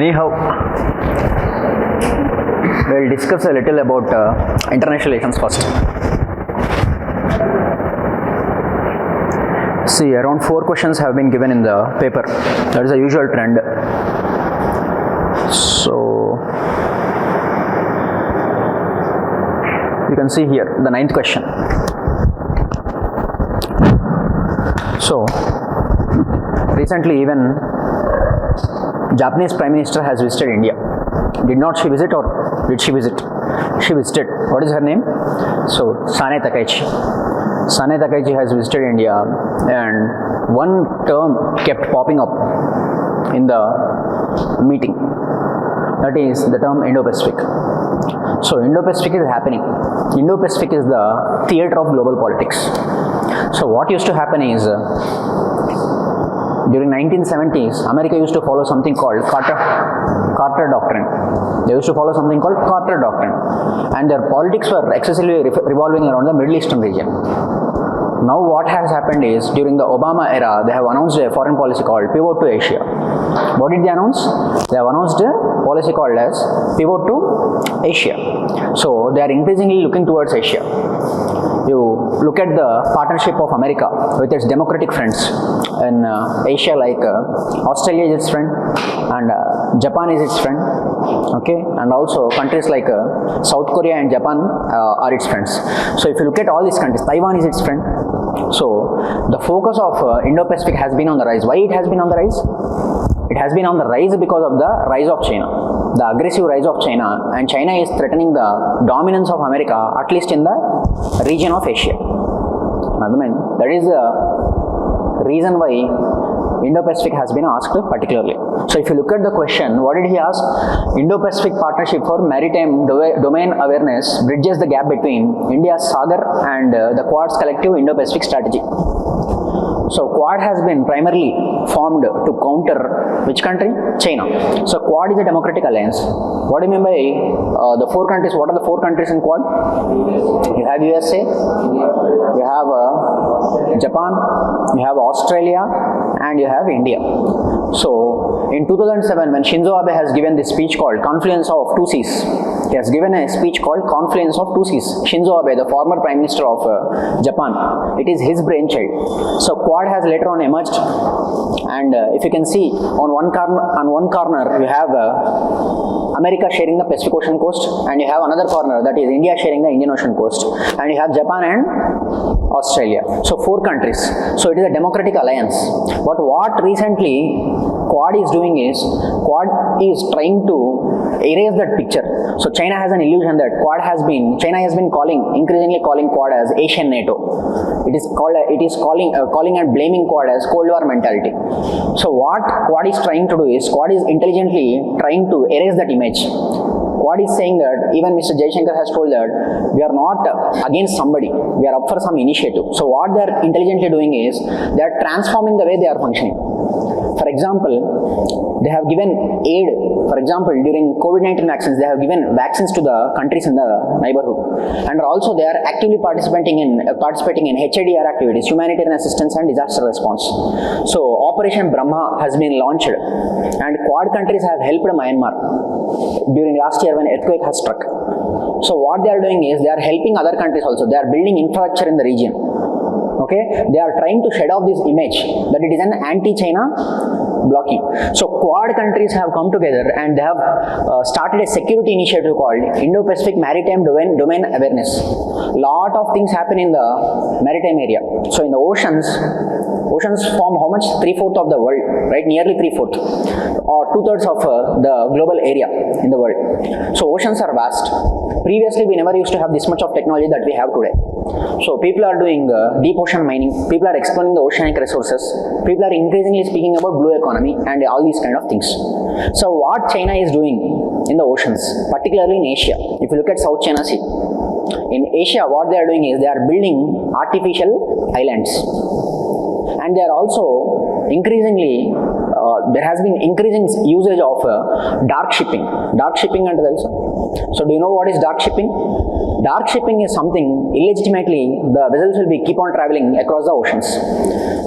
Anyhow, we'll discuss a little about international relations first. See, around 4 questions have been given in the paper. That is the usual trend. So, you can see here the 9th question. So, recently even Japanese Prime Minister has visited India. Did not she visit or did she visit? She visited. What is her name? So, Sane Takaichi. Sane Takaichi has visited India, and one term kept popping up in the meeting. That is the term Indo-Pacific. So, Indo-Pacific is happening. Indo-Pacific is the theatre of global politics. So, what used to happen is, during 1970s, America used to follow something called Carter Doctrine. They used to follow something called Carter Doctrine, and their politics were excessively revolving around the Middle Eastern region. Now what has happened is, during the Obama era, they have announced a foreign policy called Pivot to Asia. What did they announce? They have announced a policy called as Pivot to Asia. So they are increasingly looking towards Asia. You look at the partnership of America with its democratic friends in Asia, like Australia is its friend, and Japan is its friend, okay, and also countries like South Korea and Japan are its friends. So if you look at all these countries, Taiwan is its friend. So the focus of Indo-Pacific has been on the rise. Why it has been on the rise? It has been on the rise because of the rise of China, the aggressive rise of China, and China is threatening the dominance of America, at least in the region of Asia. That is the reason why Indo-Pacific has been asked particularly. So if you look at the question, what did he ask? Indo-Pacific Partnership for Maritime Domain Awareness bridges the gap between India's Sagar and the Quad's collective Indo-Pacific strategy. So Quad has been primarily formed to counter which country? China. So Quad is a democratic alliance. What do you mean by the 4 countries? What are the 4 countries in Quad? You have USA, you have Japan, you have Australia, and you have India. So in 2007, when Shinzo Abe has given this speech called Confluence of Two Seas, he has given a speech called Confluence of Two Seas. Shinzo Abe, the former Prime Minister of Japan, it is his brainchild. So Quad has later on emerged, and if you can see on one corner you have America sharing the Pacific Ocean coast, and you have another corner, that is India sharing the Indian Ocean coast, and you have Japan and Australia. So 4 countries. So it is a democratic alliance. But what recently Quad is doing is, Quad is trying to erase that picture. So China has an illusion that China has been increasingly calling Quad as Asian NATO. It is calling and blaming Quad as Cold War mentality. So what Quad is trying to do is, Quad is intelligently trying to erase that image. Quad is saying that, even Mr. Jaishankar has told that we are not against somebody, we are up for some initiative. So what they are intelligently doing is, they are transforming the way they are functioning. For example, they have given aid. For example, during COVID-19 vaccines, they have given vaccines to the countries in the neighborhood, and also they are actively participating in HADR activities, humanitarian assistance and disaster response. So Operation Brahma has been launched, and Quad countries have helped Myanmar during last year when earthquake has struck. So what they are doing is, they are helping other countries also. They are building infrastructure in the region. Okay, they are trying to shed off this image that it is an anti-China blocking. So Quad countries have come together and they have started a security initiative called Indo-Pacific Maritime Domain Awareness. Lot of things happen in the maritime area. So in the oceans form how much? 3/4 of the world, right? Nearly 3/4 or 2/3 of the global area in the world. So oceans are vast. Previously, we never used to have this much of technology that we have today. So people are doing deep ocean mining, people are exploring the oceanic resources, people are increasingly speaking about blue economy and all these kind of things. So what China is doing in the oceans, particularly in Asia, if you look at South China Sea, in Asia what they are doing is, they are building artificial islands, and they are also increasingly there has been increasing usage of dark shipping and also. So do you know what is dark shipping? Dark shipping is something illegitimately the vessels will be keep on traveling across the oceans.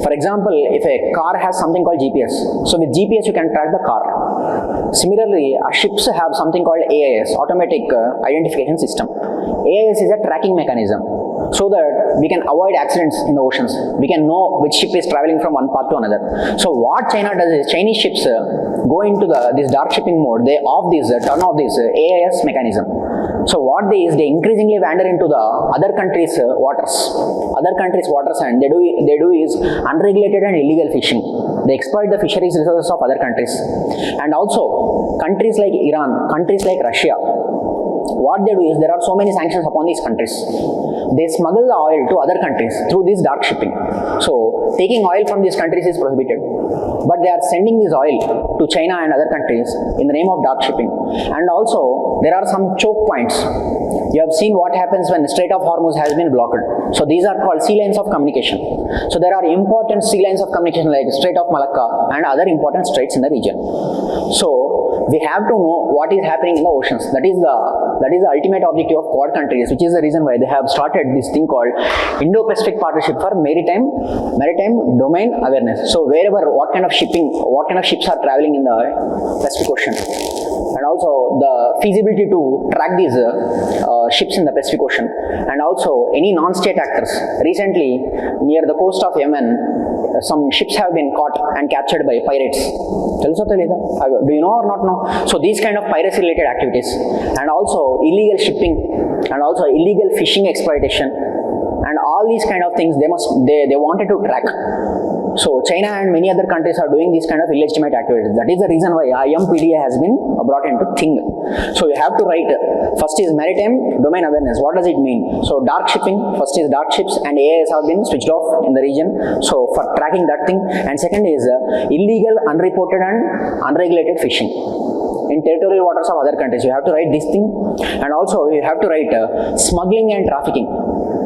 For example, if a car has something called GPS, so with GPS you can track the car. Similarly, ships have something called AIS, Automatic Identification System. AIS is a tracking mechanism, so that we can avoid accidents in the oceans. We can know which ship is traveling from one path to another. So what China does is, Chinese ships go into this dark shipping mode, they turn off this AIS mechanism. So what they increasingly wander into the other countries' waters, and they do is unregulated and illegal fishing. They exploit the fisheries resources of other countries, and also countries like Iran, countries like Russia. What they do is, there are so many sanctions upon these countries. They smuggle the oil to other countries through this dark shipping. So taking oil from these countries is prohibited, but they are sending this oil to China and other countries in the name of dark shipping. And also there are some choke points. You have seen what happens when the Strait of Hormuz has been blocked. So these are called sea lanes of communication. So there are important sea lanes of communication like Strait of Malacca and other important straits in the region. So we have to know what is happening in the oceans. That is the ultimate objective of Quad countries, which is the reason why they have started this thing called Indo-Pacific Partnership for Maritime Domain Awareness. So wherever, what kind of ships are traveling in the Pacific Ocean, and also the feasibility to track these ships in the Pacific Ocean, and also any non-state actors. Recently, near the coast of Yemen, some ships have been caught and captured by pirates. Do you know or not know? So these kind of piracy related activities, and also illegal shipping, and also illegal fishing exploitation, and all these kind of things they wanted to track. So China and many other countries are doing these kind of illegitimate activities. That is the reason why IMPDA has been brought into thing. So you have to write, first is maritime domain awareness. What does it mean? So dark shipping, first is dark ships and AIS have been switched off in the region. So for tracking that thing. And second is illegal, unreported and unregulated fishing in territorial waters of other countries. You have to write this thing. And also you have to write smuggling and trafficking.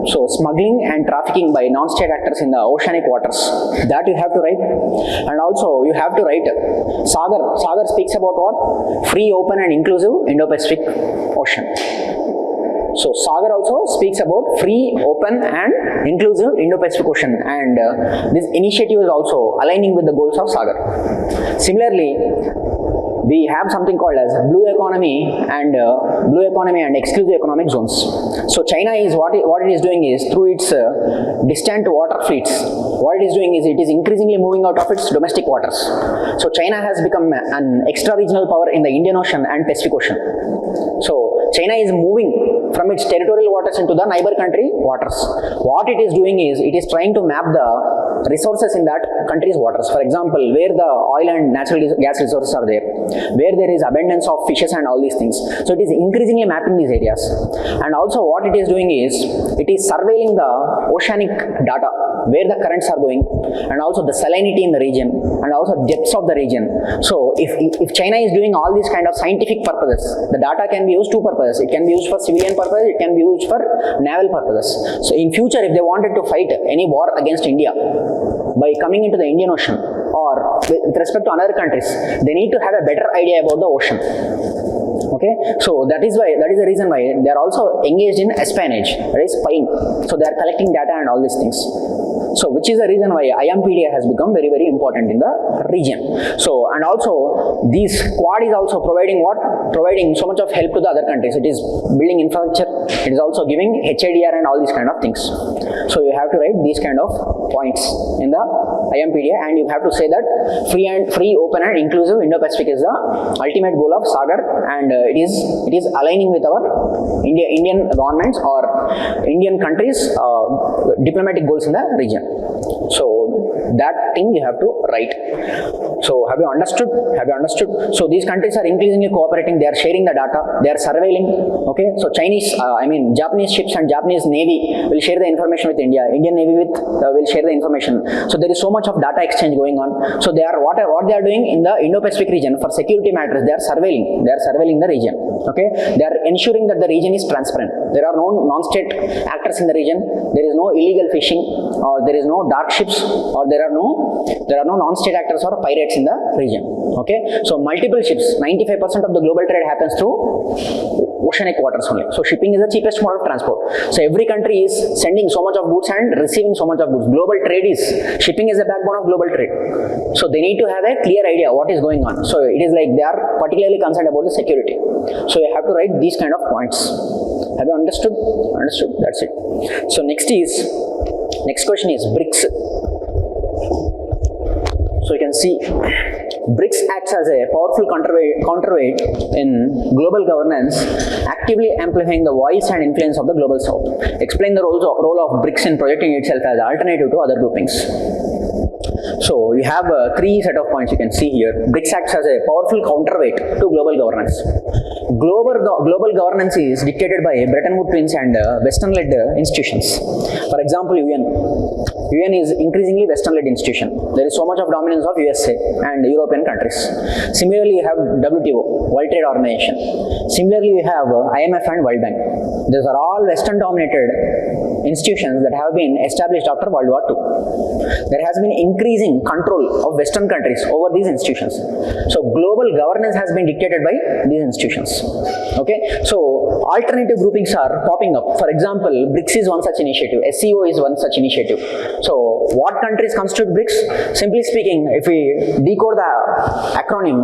So smuggling and trafficking by non-state actors in the oceanic waters, that you have to write. And also you have to write Sagar. Sagar speaks about what? Free, open and inclusive Indo-Pacific Ocean. So Sagar also speaks about free, open and inclusive Indo-Pacific Ocean, and this initiative is also aligning with the goals of Sagar. Similarly, we have something called as blue economy and exclusive economic zones. So China is what it is doing is, through its distant water fleets, what it is doing is it is increasingly moving out of its domestic waters. So China has become an extra-regional power in the Indian Ocean and Pacific Ocean. So China is moving from its territorial waters into the neighbor country waters. What it is doing is, it is trying to map the resources in that country's waters. For example, where the oil and natural gas resources are there, where there is abundance of fishes and all these things. So it is increasingly mapping these areas. And also what it is doing is, it is surveilling the oceanic data, where the currents are going, and also the salinity in the region, and also depths of the region. So if China is doing all these kind of scientific purposes, the data can be used two purposes. It can be used for civilian purposes, it can be used for naval purposes. So in future, if they wanted to fight any war against India by coming into the Indian Ocean or with respect to other countries, they need to have a better idea about the ocean. Okay, so that is the reason why they are also engaged in espionage, that is spying. So they are collecting data and all these things. So which is the reason why IMPDA has become very, very important in the region. So, and also this Quad is also providing so much of help to the other countries. It is building infrastructure, it is also giving HIDR and all these kind of things. So you have to write these kind of points in the IMPDA, and you have to say that free, open and inclusive Indo-Pacific is the ultimate goal of Sagar, and it is aligning with our Indian governments or Indian countries diplomatic goals in the region. So that thing you have to write. So have you understood? So these countries are increasingly cooperating. They are sharing the data. They are surveilling. Okay. So Japanese ships and Japanese Navy will share the information with India. Indian Navy will share the information. So there is so much of data exchange going on. So they are what they are doing in the Indo-Pacific region for security matters. They are surveilling. They are surveilling the region. Okay. They are ensuring that the region is transparent. There are no non-state actors in the region. There is no illegal fishing, or there is no dark ships, or there are no non-state actors or pirates in the region. Okay, so multiple ships. 95% of the global trade happens through oceanic waters only. So shipping is the cheapest mode of transport. So every country is sending so much of goods and receiving so much of goods. Global trade is, shipping is the backbone of global trade. So they need to have a clear idea what is going on. So it is like they are particularly concerned about the security. So you have to write these kind of points. Have you understood? Understood? That's it. So next question is BRICS. So you can see BRICS acts as a powerful counterweight in global governance, actively amplifying the voice and influence of the global south. Explain the role of BRICS in projecting itself as alternative to other groupings. So you have three set of points you can see here. BRICS acts as a powerful counterweight to global governance. Global governance is dictated by Bretton Woods twins and Western-led institutions. For example, UN is increasingly Western-led institution. There is so much of dominance of USA and European countries. Similarly, you have WTO, World Trade Organization. Similarly, you have IMF and World Bank. These are all Western-dominated institutions that have been established after World War II. There has been increasing control of Western countries over these institutions. So global governance has been dictated by these institutions. Okay, so alternative groupings are popping up. For example, BRICS is one such initiative. SCO is one such initiative. So what countries constitute BRICS? Simply speaking, if we decode the acronym,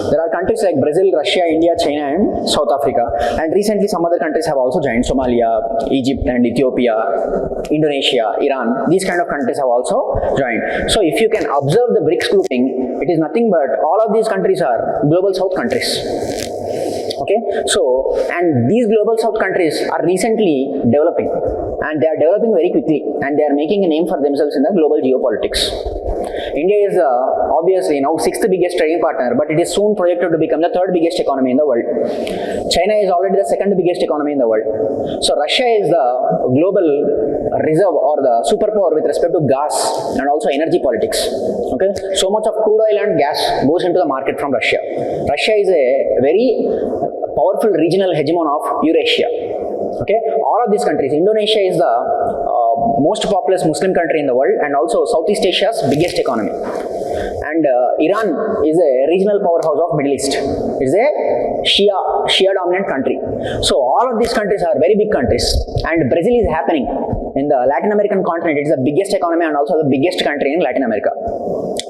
there are countries like Brazil, Russia, India, China and South Africa. And recently some other countries have also joined. Somalia, Egypt and Ethiopia, Indonesia, Iran. These kind of countries have also joined. So if you can observe the BRICS grouping, it is nothing but all of these countries are global south countries. Okay, so and these global south countries are recently developing and they are developing very quickly and they are making a name for themselves in the global geopolitics. India is obviously now 6th biggest trading partner, but it is soon projected to become the 3rd biggest economy in the world. China is already the 2nd biggest economy in the world. So Russia is the global reserve or the superpower with respect to gas and also energy politics. Okay, so much of crude oil and gas goes into the market from Russia. Russia is a very powerful regional hegemon of Eurasia. Okay, all of these countries. Indonesia is the most populous Muslim country in the world and also Southeast Asia's biggest economy. And Iran is a regional powerhouse of Middle East. It is a Shia dominant country. So all of these countries are very big countries. And Brazil is happening in the Latin American continent. It is the biggest economy and also the biggest country in Latin America.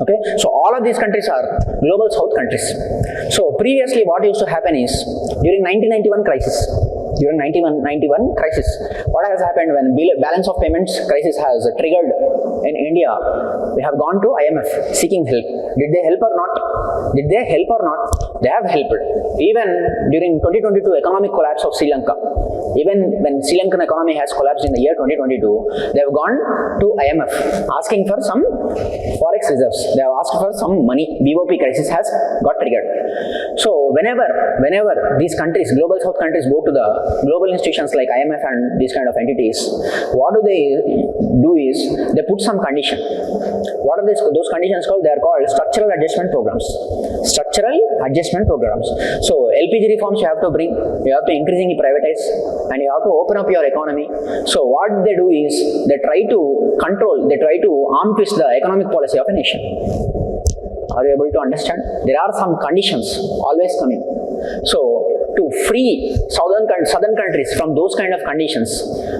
Okay, so all of these countries are global south countries. So previously what used to happen is during 1991 crisis, what has happened when balance of payments crisis has triggered in India, we have gone to IMF seeking help. Did they help or not? They have helped. Even during 2022 economic collapse of Sri Lanka, even when Sri Lankan economy has collapsed in the year 2022, they have gone to IMF asking for some forex reserves. They have asked for some money. BOP crisis has got triggered. So whenever these countries, global south countries, go to the global institutions like IMF and these kind of entities, what do they do is they put some condition. What are those conditions called? They are called structural adjustment programs. Structural adjustment programs. So LPG reforms you have to bring, you have to increasingly privatize, and you have to open up your economy. So what they do is they try to control, they try to arm twist the economic policy of a nation. Are you able to understand? There are some conditions always coming. So to free southern countries from those kind of conditions,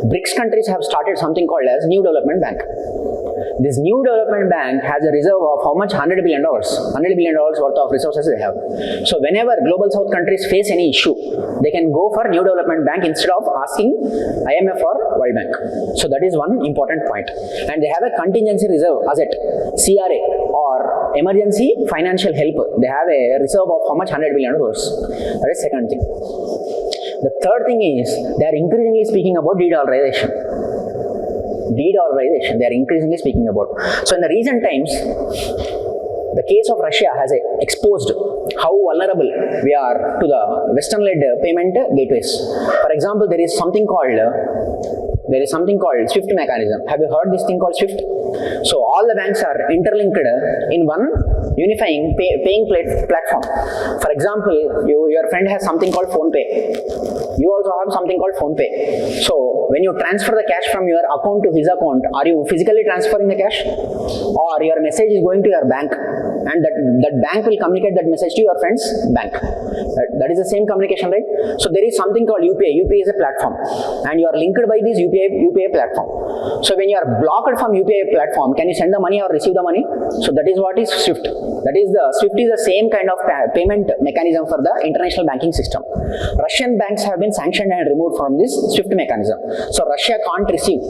BRICS countries have started something called as New Development Bank. This New Development Bank has a reserve of how much? $100 billion. $100 billion worth of resources they have. So whenever global south countries face any issue, they can go for New Development Bank instead of asking IMF or World Bank. So that is one important point. And they have a contingency reserve asset, CRA, or emergency financial help. They have a reserve of how much? $100 billion. That is second thing. The third thing is they are increasingly speaking about de-dollarization. De-dollarization, they are increasingly speaking about. So in the recent times, the case of Russia has exposed how vulnerable we are to the Western-led payment gateways. For example, there is something called SWIFT mechanism. Have you heard this thing called SWIFT? So all the banks are interlinked in one unifying paying platform. For example, your friend has something called PhonePe. You also have something called PhonePe. So when you transfer the cash from your account to his account, are you physically transferring the cash? Or your message is going to your bank? and that bank will communicate that message to your friend's bank. That is the same communication, right? So there is something called UPI. UPI is a platform, and you are linked by this UPI platform. So when you are blocked from UPI platform, can you send the money or receive the money? So that is what is SWIFT. SWIFT is the same kind of payment mechanism for the international banking system. Russian banks have been sanctioned and removed from this SWIFT mechanism. So Russia can't receive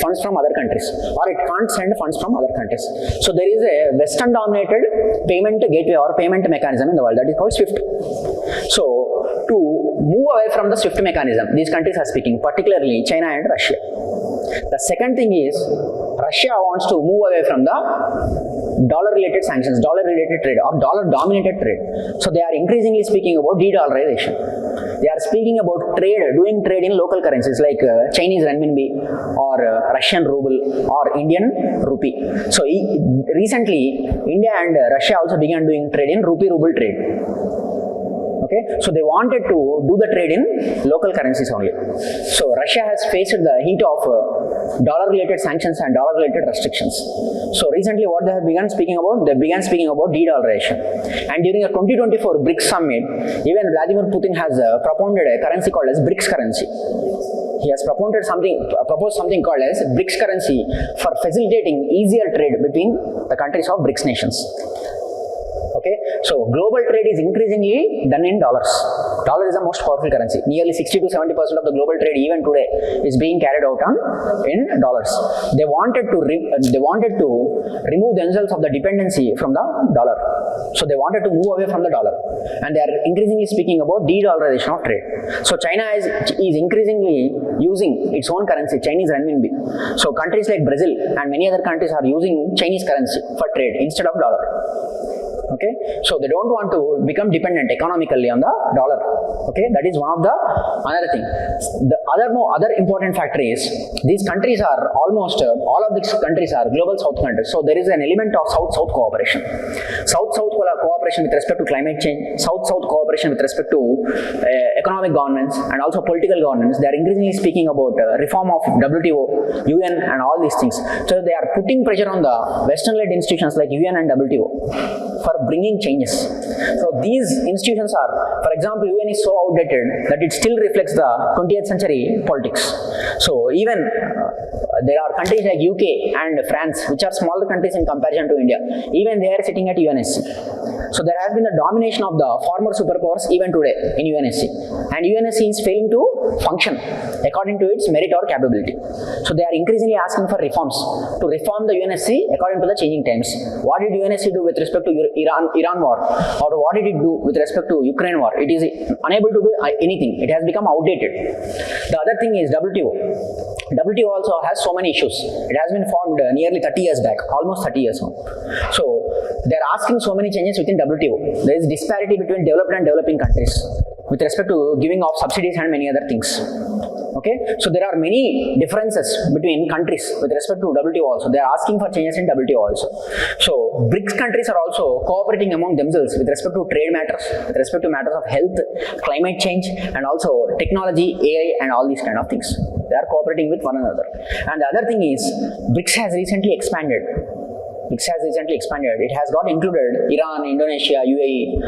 funds from other countries, or it can't send funds from other countries. So there is a Western dominated payment gateway or payment mechanism in the world that is called SWIFT. So to move away from the SWIFT mechanism, these countries are speaking, particularly China and Russia. The second thing is Russia wants to move away from the dollar-related sanctions, dollar-related trade or dollar-dominated trade. So they are increasingly speaking about de-dollarization. They are speaking about doing trade in local currencies like Chinese renminbi or Russian ruble or Indian rupee. So recently, India and Russia also began doing trade in rupee-ruble trade. Okay, so they wanted to do the trade in local currencies only. So Russia has faced the heat of dollar-related sanctions and dollar-related restrictions. So recently, what they have begun speaking about? They began speaking about de-dollarization. And during the 2024 BRICS summit, even Vladimir Putin has propounded a currency called as BRICS currency. He has proposed something called as BRICS currency for facilitating easier trade between the countries of BRICS nations. Okay, so global trade is increasingly done in dollars. Dollar is the most powerful currency. Nearly 60 to 70% of the global trade even today is being carried out in dollars. They wanted to remove themselves of the dependency from the dollar. So they wanted to move away from the dollar, and they are increasingly speaking about de-dollarization of trade. So China is increasingly using its own currency, Chinese renminbi. So countries like Brazil and many other countries are using Chinese currency for trade instead of dollar. Okay, so they don't want to become dependent economically on the dollar. Okay, that is one of the another thing. The other important factor is these countries are almost all of these countries are global south countries. So there is an element of south-south cooperation. South-south cooperation with respect to climate change, south-south cooperation with respect to economic governance and also political governance. They are increasingly speaking about reform of WTO, UN and all these things. So they are putting pressure on the Western-led institutions like UN and WTO for bringing changes. So these institutions are, for example, UN is so outdated that it still reflects the 20th century politics. So even there are countries like UK and France, which are smaller countries in comparison to India. Even they are sitting at UNSC. So there has been the domination of the former superpowers even today in UNSC. And UNSC is failing to function according to its merit or capability. So they are increasingly asking for reforms to reform the UNSC according to the changing times. What did UNSC do with respect to Iran war? Or what did it do with respect to Ukraine war? It is unable to do anything. It has become outdated. The other thing is WTO. WTO also has so many issues. It has been formed nearly 30 years back, almost 30 years now. So they are asking so many changes within WTO. There is disparity between developed and developing countries with respect to giving of subsidies and many other things. Okay, so there are many differences between countries with respect to WTO also. They are asking for changes in WTO also. So BRICS countries are also cooperating among themselves with respect to trade matters, with respect to matters of health, climate change and also technology, AI and all these kind of things. They are cooperating with one another. And the other thing is BRICS has recently expanded. It has got included Iran, Indonesia, UAE,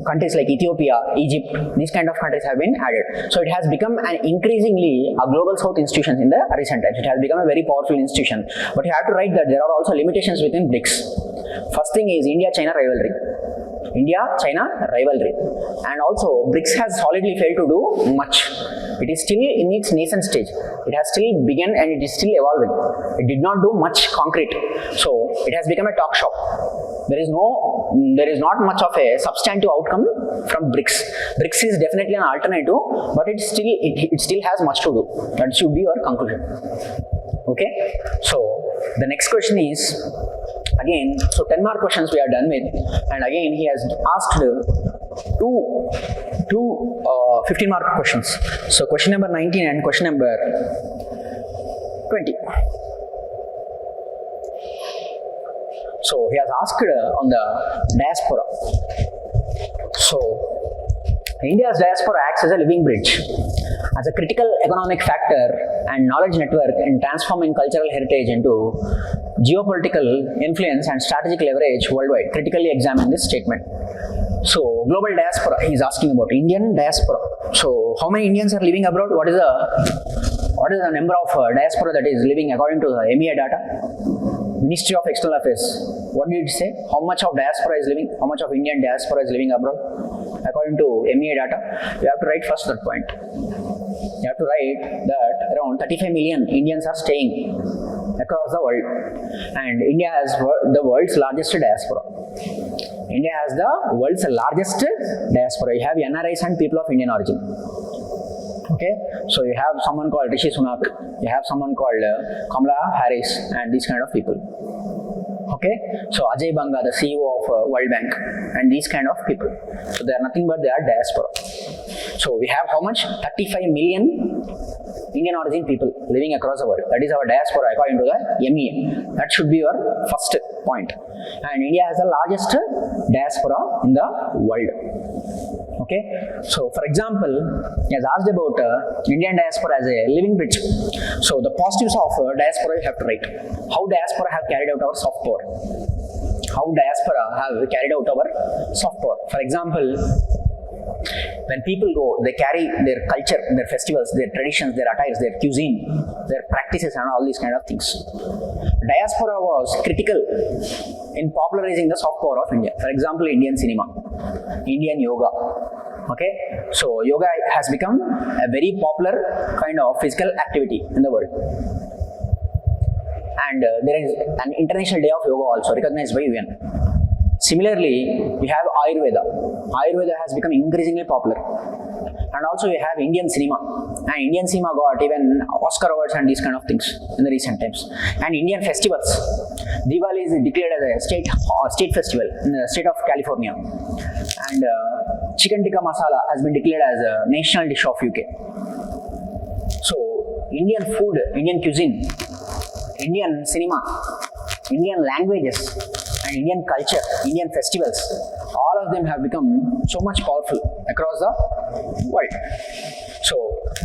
countries like Ethiopia, Egypt, these kind of countries have been added. So it has become an increasingly a global south institution in the recent times. It has become a very powerful institution. But you have to write that there are also limitations within BRICS. First thing is India-China rivalry. And also BRICS has solidly failed to do much. It is still in its nascent stage. It has still begun and it is still evolving. It did not do much concrete. So it has become a talk shop. There is not much of a substantive outcome from BRICS. BRICS is definitely an alternative, but it still has much to do. That should be your conclusion. Okay. So the next question is, again, so 10 mark questions we are done with, and again he has asked two 15 mark questions. So question number 19 and question number 20. So he has asked on the diaspora. So India's diaspora acts as a living bridge, as a critical economic factor and knowledge network in transforming cultural heritage into geopolitical influence and strategic leverage worldwide. Critically examine this statement. So, global diaspora, he is asking about Indian diaspora. So, how many Indians are living abroad? What is the number of diaspora that is living according to the MEA data? Ministry of External Affairs. What did it say? How much of diaspora is living? How much of Indian diaspora is living abroad? According to MEA data, you have to write first that point. You have to write that around 35 million Indians are staying across the world, and India has the world's largest diaspora. India has the world's largest diaspora. You have NRIs and people of Indian origin. Okay, so you have someone called Rishi Sunak, you have someone called Kamala Harris, and these kind of people. Okay, so Ajay Banga, the CEO of World Bank, and these kind of people. So they are nothing but they are diaspora. So we have how much? 35 million Indian origin people living across the world. That is our diaspora according to the MEA. That should be your first point. And India has the largest diaspora in the world. Okay, so for example, he has asked about Indian diaspora as a living bridge. So the positives of diaspora you have to write. How diaspora have carried out our soft power. How diaspora have carried out our soft power. For example, when people go, they carry their culture, their festivals, their traditions, their attires, their cuisine, their practices and all these kind of things. Diaspora was critical in popularizing the soft power of India. For example, Indian cinema, Indian yoga. Okay, so yoga has become a very popular kind of physical activity in the world. And there is an International Day of Yoga also recognized by UN. Similarly, we have Ayurveda. Ayurveda has become increasingly popular. And also we have Indian cinema. And Indian cinema got even Oscar awards and these kind of things in the recent times. And Indian festivals. Diwali is declared as a state festival in the state of California. And chicken tikka masala has been declared as a national dish of UK. So Indian food, Indian cuisine, Indian cinema, Indian languages, and Indian culture, Indian festivals, all of them have become so much powerful across the world. So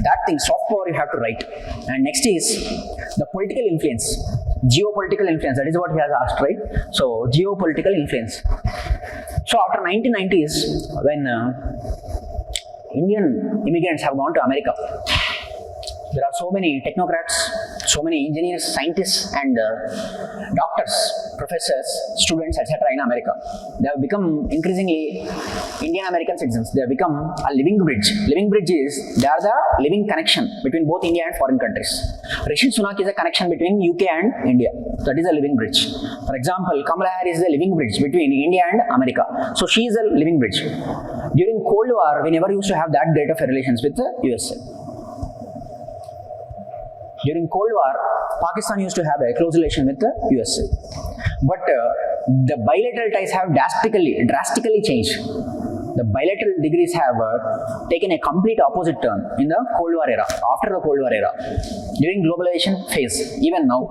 that thing, soft power you have to write. And next is the political influence, geopolitical influence. That is what he has asked, right? So geopolitical influence. So after 1990s, when Indian immigrants have gone to America, there are so many technocrats, so many engineers, scientists and doctors, professors, students, etc. in America. They have become increasingly Indian American citizens. They have become a living bridge. Living bridge is, they are the living connection between both India and foreign countries. Rishi Sunak is a connection between UK and India. That is a living bridge. For example, Kamala Harris is a living bridge between India and America. So she is a living bridge. During Cold War, we never used to have that great of relations with the USA. During Cold War, Pakistan used to have a close relation with the USA. But the bilateral ties have drastically changed. The bilateral degrees have taken a complete opposite turn in the Cold War era, after the Cold War era, during globalization phase, even now.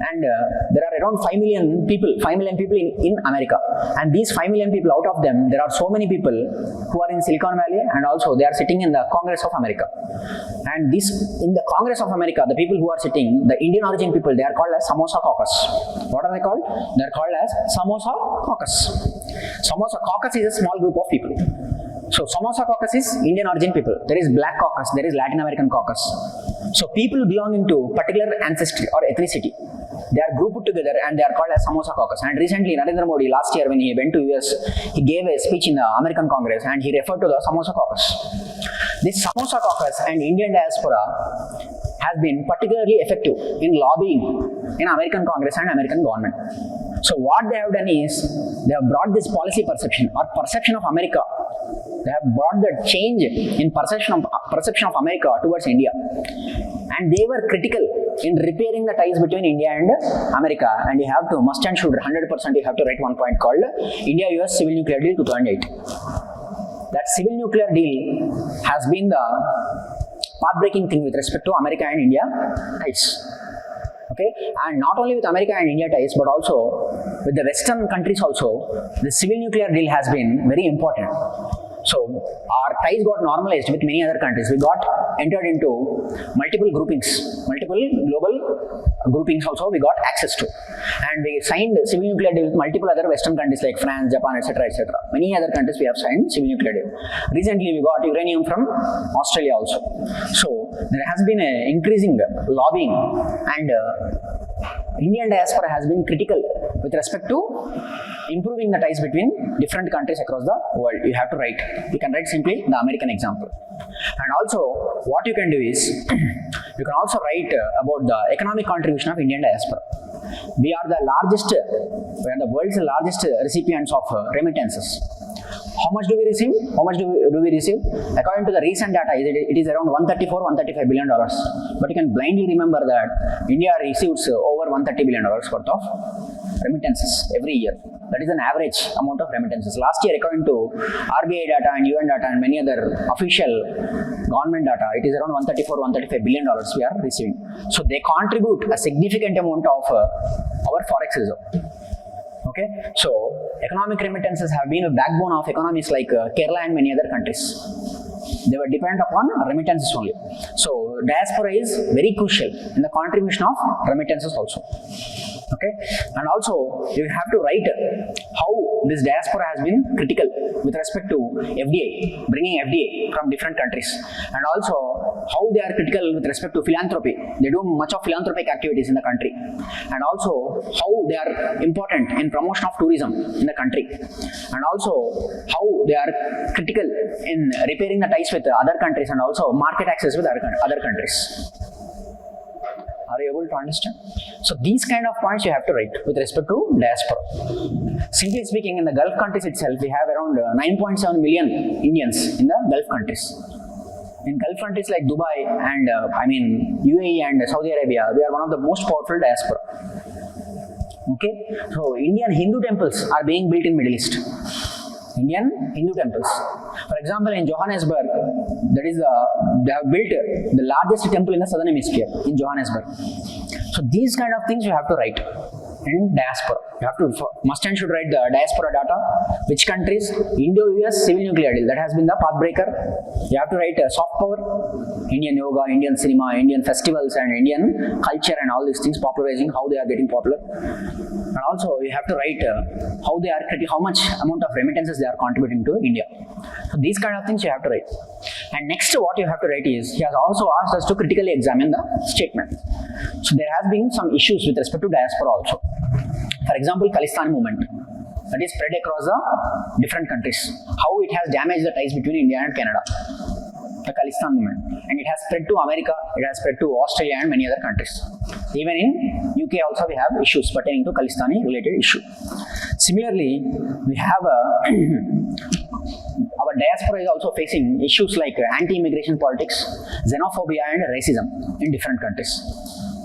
And there are around 5 million people in America. And these 5 million people, out of them, there are so many people who are in Silicon Valley, and also they are sitting in the Congress of America. And this, in the Congress of America, the people who are sitting, the Indian origin people, they are called as Samosa Caucus. What are they called? They are called as Samosa Caucus. Samosa Caucus is a small group of people. So Samosa Caucus is Indian origin people. There is Black Caucus, there is Latin American Caucus. So people belonging to particular ancestry or ethnicity, they are grouped together and they are called as Samosa Caucus. And recently, Narendra Modi, last year when he went to US, he gave a speech in the American Congress and he referred to the Samosa Caucus. This Samosa Caucus and Indian diaspora has been particularly effective in lobbying in American Congress and American government. So what they have done is, they have brought this policy perception or perception of America. They have brought the change in perception of America towards India. And they were critical in repairing the ties between India and America. And you have to, must and should, 100% you have to write one point called India-US Civil Nuclear Deal 2008. That civil nuclear deal has been the path-breaking thing with respect to America and India ties. Okay, and not only with America and India ties, but also with the Western countries also, the civil nuclear deal has been very important. So our ties got normalized with many other countries. We got entered into multiple groupings, multiple global groupings also we got access to, and we signed civil nuclear deal with multiple other Western countries like France, Japan, etc., etc. Many other countries we have signed civil nuclear deal. Recently we got uranium from Australia also. So there has been an increasing lobbying, and Indian diaspora has been critical with respect to improving the ties between different countries across the world. You have to write. You can write simply the American example. And also, what you can do is, you can also write about the economic contribution of Indian diaspora. We are the world's largest recipients of remittances. How much do we receive? How much do we receive? According to the recent data, it is around $135 billion. But you can blindly remember that India receives over $130 billion worth of remittances every year. That is an average amount of remittances. Last year, according to RBI data and UN data and many other official government data, it is around $135 billion we are receiving. So they contribute a significant amount of our forex reserve. Okay, so economic remittances have been a backbone of economies like Kerala and many other countries. They were dependent upon remittances only. So diaspora is very crucial in the contribution of remittances also. Okay, and also you have to write how this diaspora has been critical with respect to FDI, bringing FDI from different countries, and also how they are critical with respect to philanthropy. They do much of philanthropic activities in the country, and also how they are important in promotion of tourism in the country, and also how they are critical in repairing the ties with other countries and also market access with other countries. Are you able to understand? So these kind of points you have to write with respect to diaspora. Simply speaking, in the Gulf countries itself, we have around 9.7 million Indians in the Gulf countries. In Gulf countries like Dubai and UAE and Saudi Arabia, we are one of the most powerful diaspora. Okay, so Indian Hindu temples are being built in Middle East. Indian Hindu temples. For example, in Johannesburg, they have built the largest temple in the southern hemisphere in Johannesburg. So these kind of things you have to write in diaspora. You have to must and should write the diaspora data. Which countries? Indo-US civil nuclear deal, that has been the pathbreaker. You have to write soft power, Indian yoga, Indian cinema, Indian festivals, and Indian culture, and all these things popularizing how they are getting popular. And also you have to write how much amount of remittances they are contributing to India. So these kind of things you have to write. And next, what you have to write is, he has also asked us to critically examine the statement. So there has been some issues with respect to diaspora also. For example, Khalistani movement that is spread across the different countries. How it has damaged the ties between India and Canada. The Khalistani movement, and it has spread to America, it has spread to Australia and many other countries. Even in UK also we have issues pertaining to Khalistani related issue. Similarly, we have our diaspora is also facing issues like anti-immigration politics, xenophobia and racism in different countries.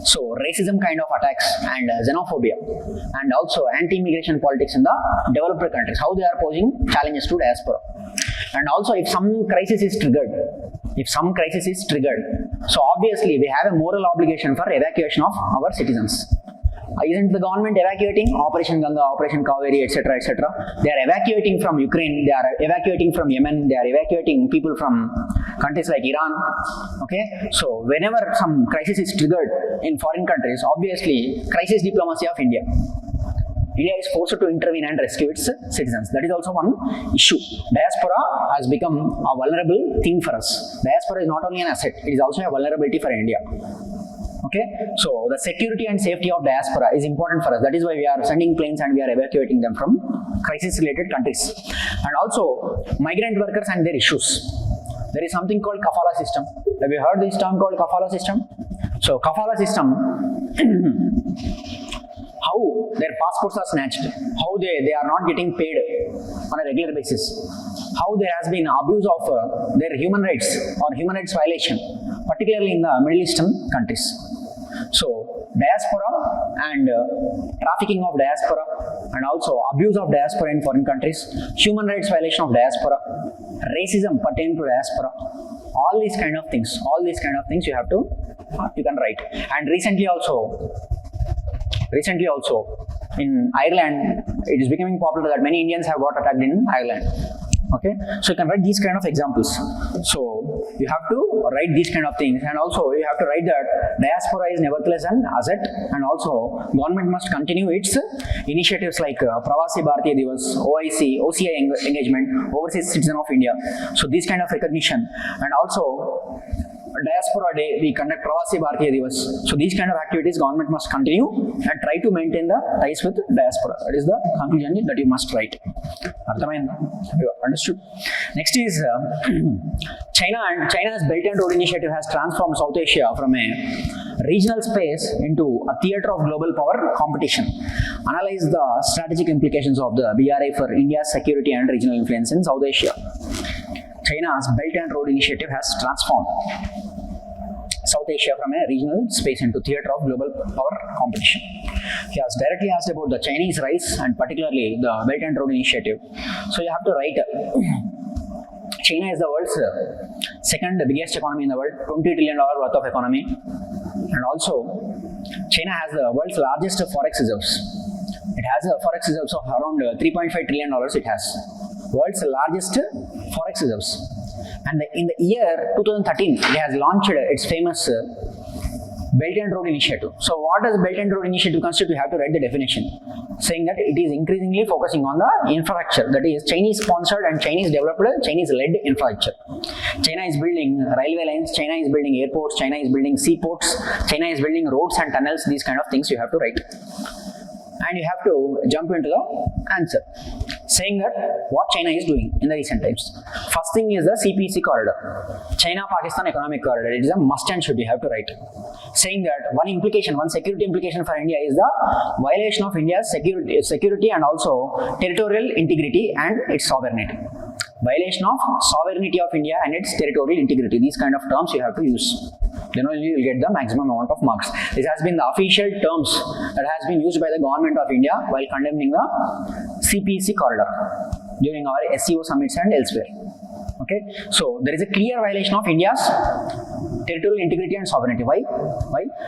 So racism kind of attacks and xenophobia and also anti-immigration politics in the developed countries, how they are posing challenges to diaspora. And also if some crisis is triggered, so obviously we have a moral obligation for evacuation of our citizens. Isn't the government evacuating? Operation Ganga, Operation Kaveri, etc., etc. They are evacuating from Ukraine, they are evacuating from Yemen, they are evacuating people from countries like Iran. Okay, so whenever some crisis is triggered in foreign countries, obviously crisis diplomacy of India is forced to intervene and rescue its citizens. That is also one issue. Diaspora has become a vulnerable thing for us. Diaspora is not only an asset, it is also a vulnerability for India. Okay, so the security and safety of diaspora is important for us. That is why we are sending planes and we are evacuating them from crisis-related countries. And also migrant workers and their issues. There is something called kafala system. Have you heard this term called kafala system? So kafala system, how their passports are snatched, how they are not getting paid on a regular basis, how there has been abuse of their human rights or human rights violation, particularly in the Middle Eastern countries. So diaspora and trafficking of diaspora and also abuse of diaspora in foreign countries, human rights violation of diaspora, racism pertaining to diaspora, all these kind of things you can write. And recently also in Ireland, it is becoming popular that many Indians have got attacked in Ireland. Okay, so you can write these kind of examples. So you have to write these kind of things, and also you have to write that diaspora is nevertheless an asset, and also government must continue its initiatives like Pravasi Bharatiya Divas, OIC, OCI engagement, Overseas Citizen of India. So these kind of recognition, and also Diaspora Day, we conduct Pravasi Bharatiya Divas. So these kind of activities government must continue and try to maintain the ties with diaspora. That is the conclusion that you must write. You understood? Next is China's Belt and Road Initiative has transformed South Asia from a regional space into a theater of global power competition. Analyze the strategic implications of the BRI for India's security and regional influence in South Asia. China's Belt and Road Initiative has transformed South Asia from a regional space into theater of global power competition. He was directly asked about the Chinese rise and particularly the Belt and Road Initiative. So you have to write, China is the world's second biggest economy in the world, $20 trillion worth of economy, and also China has the world's largest forex reserves. It has a forex reserves of around $3.5 trillion. It has world's largest forex reserves. And in the year 2013, it has launched its famous Belt and Road Initiative. So what does Belt and Road Initiative constitute? You have to write the definition, saying that it is increasingly focusing on the infrastructure, that is Chinese sponsored and Chinese developed, Chinese led infrastructure. China is building railway lines, China is building airports, China is building seaports, China is building roads and tunnels. These kind of things you have to write. And you have to jump into the answer, saying that what China is doing in the recent times. First thing is the CPEC corridor, China-Pakistan economic corridor. It is a must and should, you have to write, saying that one security implication for India is the violation of India's security and also territorial integrity and its sovereignty. Violation of sovereignty of India and its territorial integrity. These kind of terms you have to use. Then only you will get the maximum amount of marks. This has been the official terms that has been used by the government of India while condemning the CPEC corridor during our SCO summits and elsewhere. Okay, so there is a clear violation of India's territorial integrity and sovereignty. Why?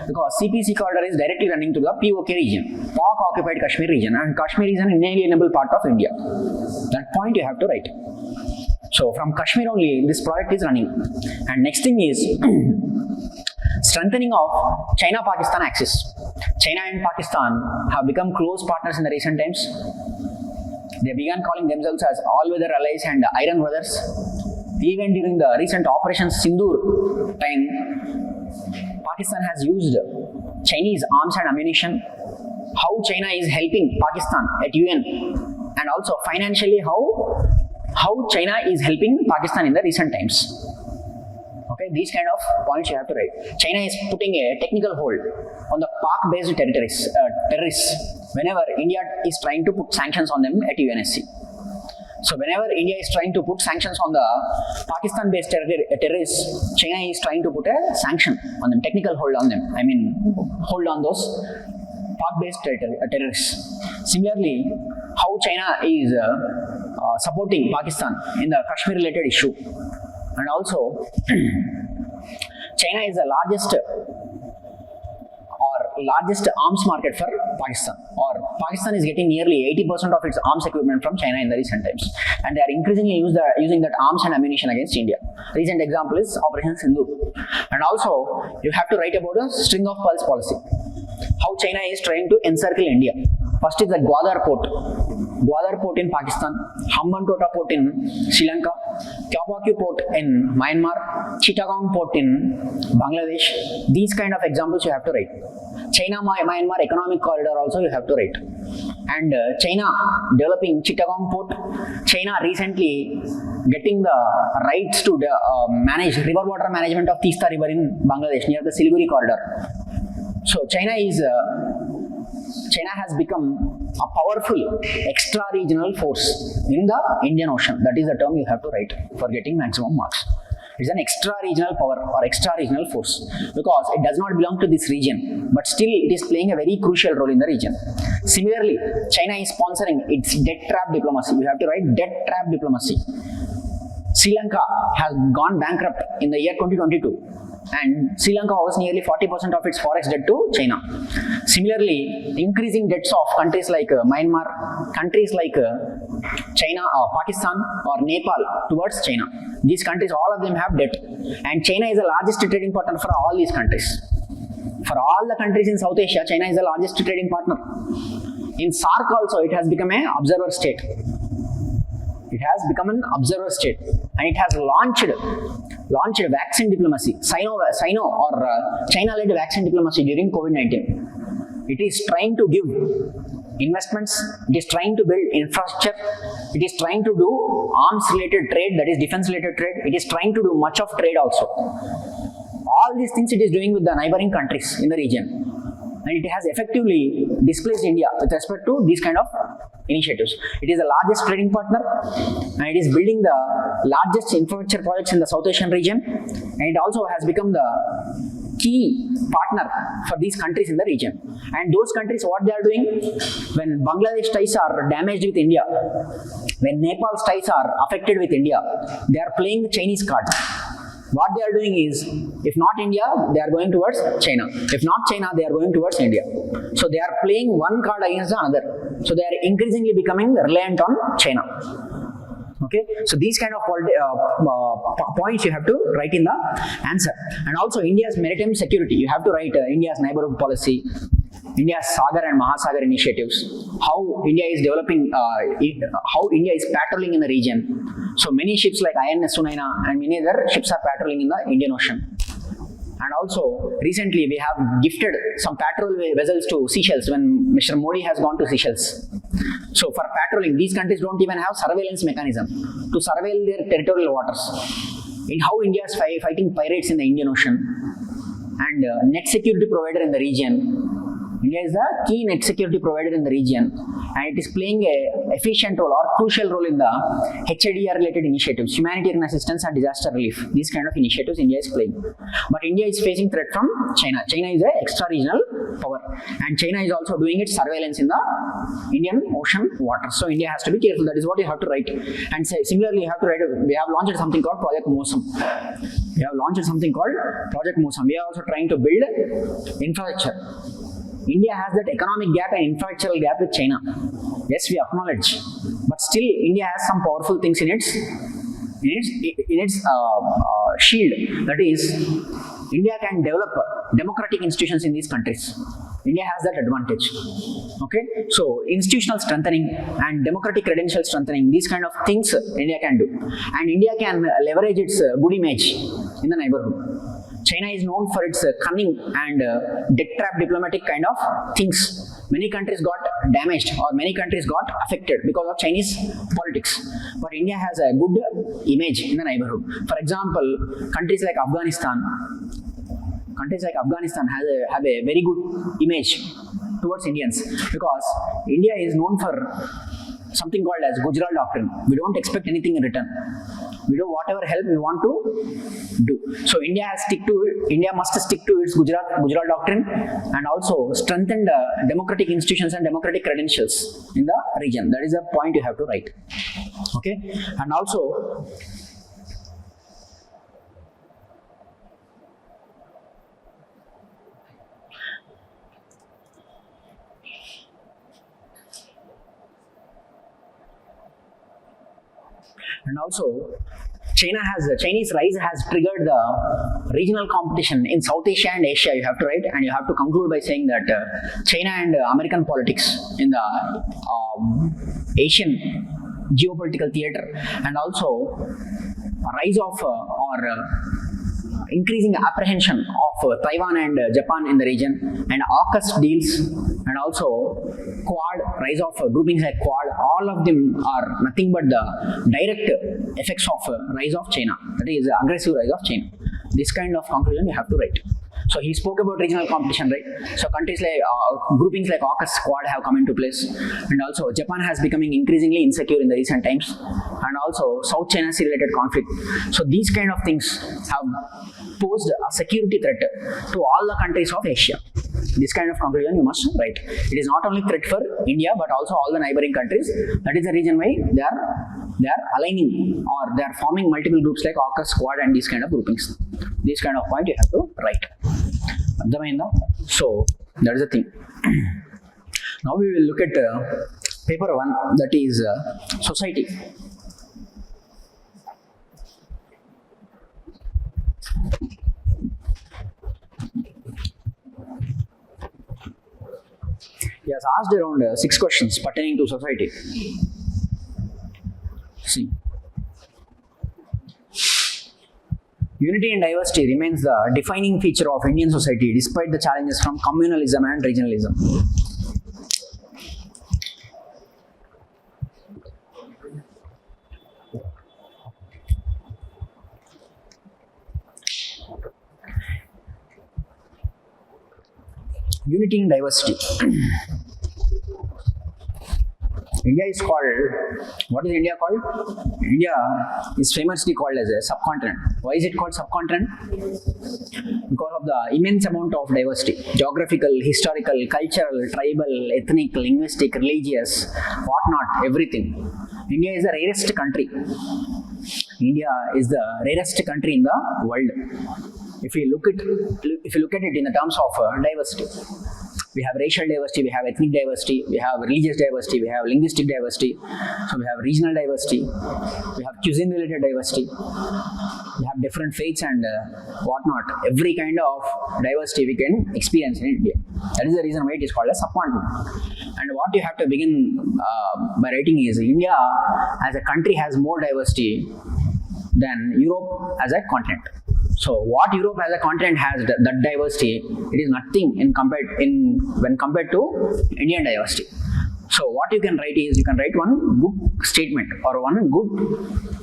Because CPEC corridor is directly running to the POK region, Pak occupied Kashmir region, and Kashmir is an inalienable part of India. That point you have to write. So from Kashmir only this project is running. And next thing is strengthening of China-Pakistan axis. China and Pakistan have become close partners in the recent times. They began calling themselves as all-weather allies and iron brothers. Even during the recent Operation Sindoor time, Pakistan has used Chinese arms and ammunition. How China is helping Pakistan at UN, and also financially how China is helping Pakistan in the recent times. Okay, these kind of points you have to write. China is putting a technical hold on the Pak-based terrorists whenever India is trying to put sanctions on them at UNSC. So whenever India is trying to put sanctions on the Pakistan-based terrorists, China is trying to put a sanction on them, technical hold on them. I mean, hold on those Pak-based terrorists. Similarly, how China is supporting Pakistan in the Kashmir-related issue, and also China is the largest arms market for Pakistan, or Pakistan is getting nearly 80% of its arms equipment from China in the recent times, and they are increasingly using that arms and ammunition against India. Recent example is Operation Sindoor. And also you have to write about a string of pearls policy, how China is trying to encircle India. First is the Gwadar port in Pakistan, Hambantota port in Sri Lanka, Kyaukphyu port in Myanmar, Chittagong port in Bangladesh. These kind of examples you have to write. China-Myanmar economic corridor also you have to write. And China developing Chittagong port. China recently getting the rights to manage river water management of Teesta river in Bangladesh near the Siliguri corridor. So China has become a powerful extra-regional force in the Indian Ocean. That is the term you have to write for getting maximum marks. It is an extra-regional power or extra-regional force because it does not belong to this region, but still it is playing a very crucial role in the region. Similarly, China is sponsoring its debt trap diplomacy. You have to write debt trap diplomacy. Sri Lanka has gone bankrupt in the year 2022. and Sri Lanka owes nearly 40% of its forex debt to China. Similarly, increasing debts of countries like Myanmar, countries like China or Pakistan or Nepal towards China. These countries, all of them have debt, and China is the largest trading partner for all these countries. For all the countries in South Asia, China is the largest trading partner. In SAARC also, it has become an observer state. It has become an observer state, and it has launched vaccine diplomacy, Sino or China-led vaccine diplomacy during COVID-19. It is trying to give investments, it is trying to build infrastructure, it is trying to do arms-related trade, that is defense-related trade, it is trying to do much of trade also. All these things it is doing with the neighboring countries in the region. And it has effectively displaced India with respect to these kind of initiatives. It is the largest trading partner, and it is building the largest infrastructure projects in the South Asian region, and it also has become the key partner for these countries in the region. And those countries, what they are doing, when Bangladesh ties are damaged with India, when Nepal's ties are affected with India, they are playing the Chinese card. What they are doing is, if not India, they are going towards China. If not China, they are going towards India. So they are playing one card against the other. So they are increasingly becoming reliant on China. Okay, so these kind of points you have to write in the answer. And also India's maritime security, you have to write India's neighborhood policy, India's Sagar and Mahasagar initiatives, how India is developing, how India is patrolling in the region. So many ships like INS Sunaina and many other ships are patrolling in the Indian Ocean. And also, recently we have gifted some patrol vessels to Seychelles when Mr. Modi has gone to Seychelles. So for patrolling, these countries don't even have surveillance mechanism to surveil their territorial waters. In how India is fighting pirates in the Indian Ocean, and net security provider in the region. India is the key net security provider in the region, and it is playing a efficient role or crucial role in the HADR related initiatives, humanitarian assistance and disaster relief. These kind of initiatives India is playing. But India is facing threat from China. China is an extra-regional power, and China is also doing its surveillance in the Indian Ocean waters. So India has to be careful. That is what you have to write. And similarly, you have to write. We have launched something called Project Mosam. We have launched something called Project Mosam. We are also trying to build infrastructure. India has that economic gap and infrastructural gap with China. Yes, we acknowledge, but still India has some powerful things in its shield. That is, India can develop democratic institutions in these countries. India has that advantage. Okay, so institutional strengthening and democratic credential strengthening, these kind of things India can do, and India can leverage its good image in the neighborhood. China is known for its cunning and debt trap diplomatic kind of things. Many countries got damaged or many countries got affected because of Chinese politics. But India has a good image in the neighborhood. For example, countries like Afghanistan have a very good image towards Indians, because India is known for something called as Gujarat Doctrine. We don't expect anything in return. We do whatever help we want to do. So India must stick to its Gujarat Doctrine, and also strengthen the democratic institutions and democratic credentials in the region. That is a point you have to write. Okay, and also Chinese rise has triggered the regional competition in South Asia and Asia. You have to write, and you have to conclude by saying that China and American politics in the Asian geopolitical theater, and also rise of increasing apprehension of Taiwan and Japan in the region, and AUKUS deals, and also Quad, rise of groupings like Quad, all of them are nothing but the direct effects of rise of China, that is aggressive rise of China. This kind of conclusion you have to write. So he spoke about regional competition, right? So countries like groupings like AUKUS, Quad have come into place, and also Japan has becoming increasingly insecure in the recent times, and also South China Sea related conflict. So these kind of things have posed a security threat to all the countries of Asia. This kind of conclusion you must write. It is not only threat for India but also all the neighboring countries. That is the reason why they are they are aligning or they are forming multiple groups like AUKUS, squad and these kind of groupings. This kind of point you have to write. So that is the thing. Now we will look at paper 1, that is society. He has asked around 6 questions pertaining to society. See. Unity and diversity remains the defining feature of Indian society despite the challenges from communalism and regionalism. Unity and diversity. India is called, what is India called? India is famously called as a subcontinent. Why is it called subcontinent? Because of the immense amount of diversity. Geographical, historical, cultural, tribal, ethnic, linguistic, religious, whatnot, everything. India is the rarest country. India is the rarest country in the world. If you look at it in the terms of diversity. We have racial diversity, we have ethnic diversity, we have religious diversity, we have linguistic diversity, so we have regional diversity, we have cuisine related diversity, we have different faiths and whatnot. Every kind of diversity we can experience in India. That is the reason why it is called a subcontinent. And what you have to begin by writing is India as a country has more diversity than Europe as a continent. So what Europe as a continent has that diversity, it is nothing when compared to Indian diversity. So what you can write is, you can write one good statement or one good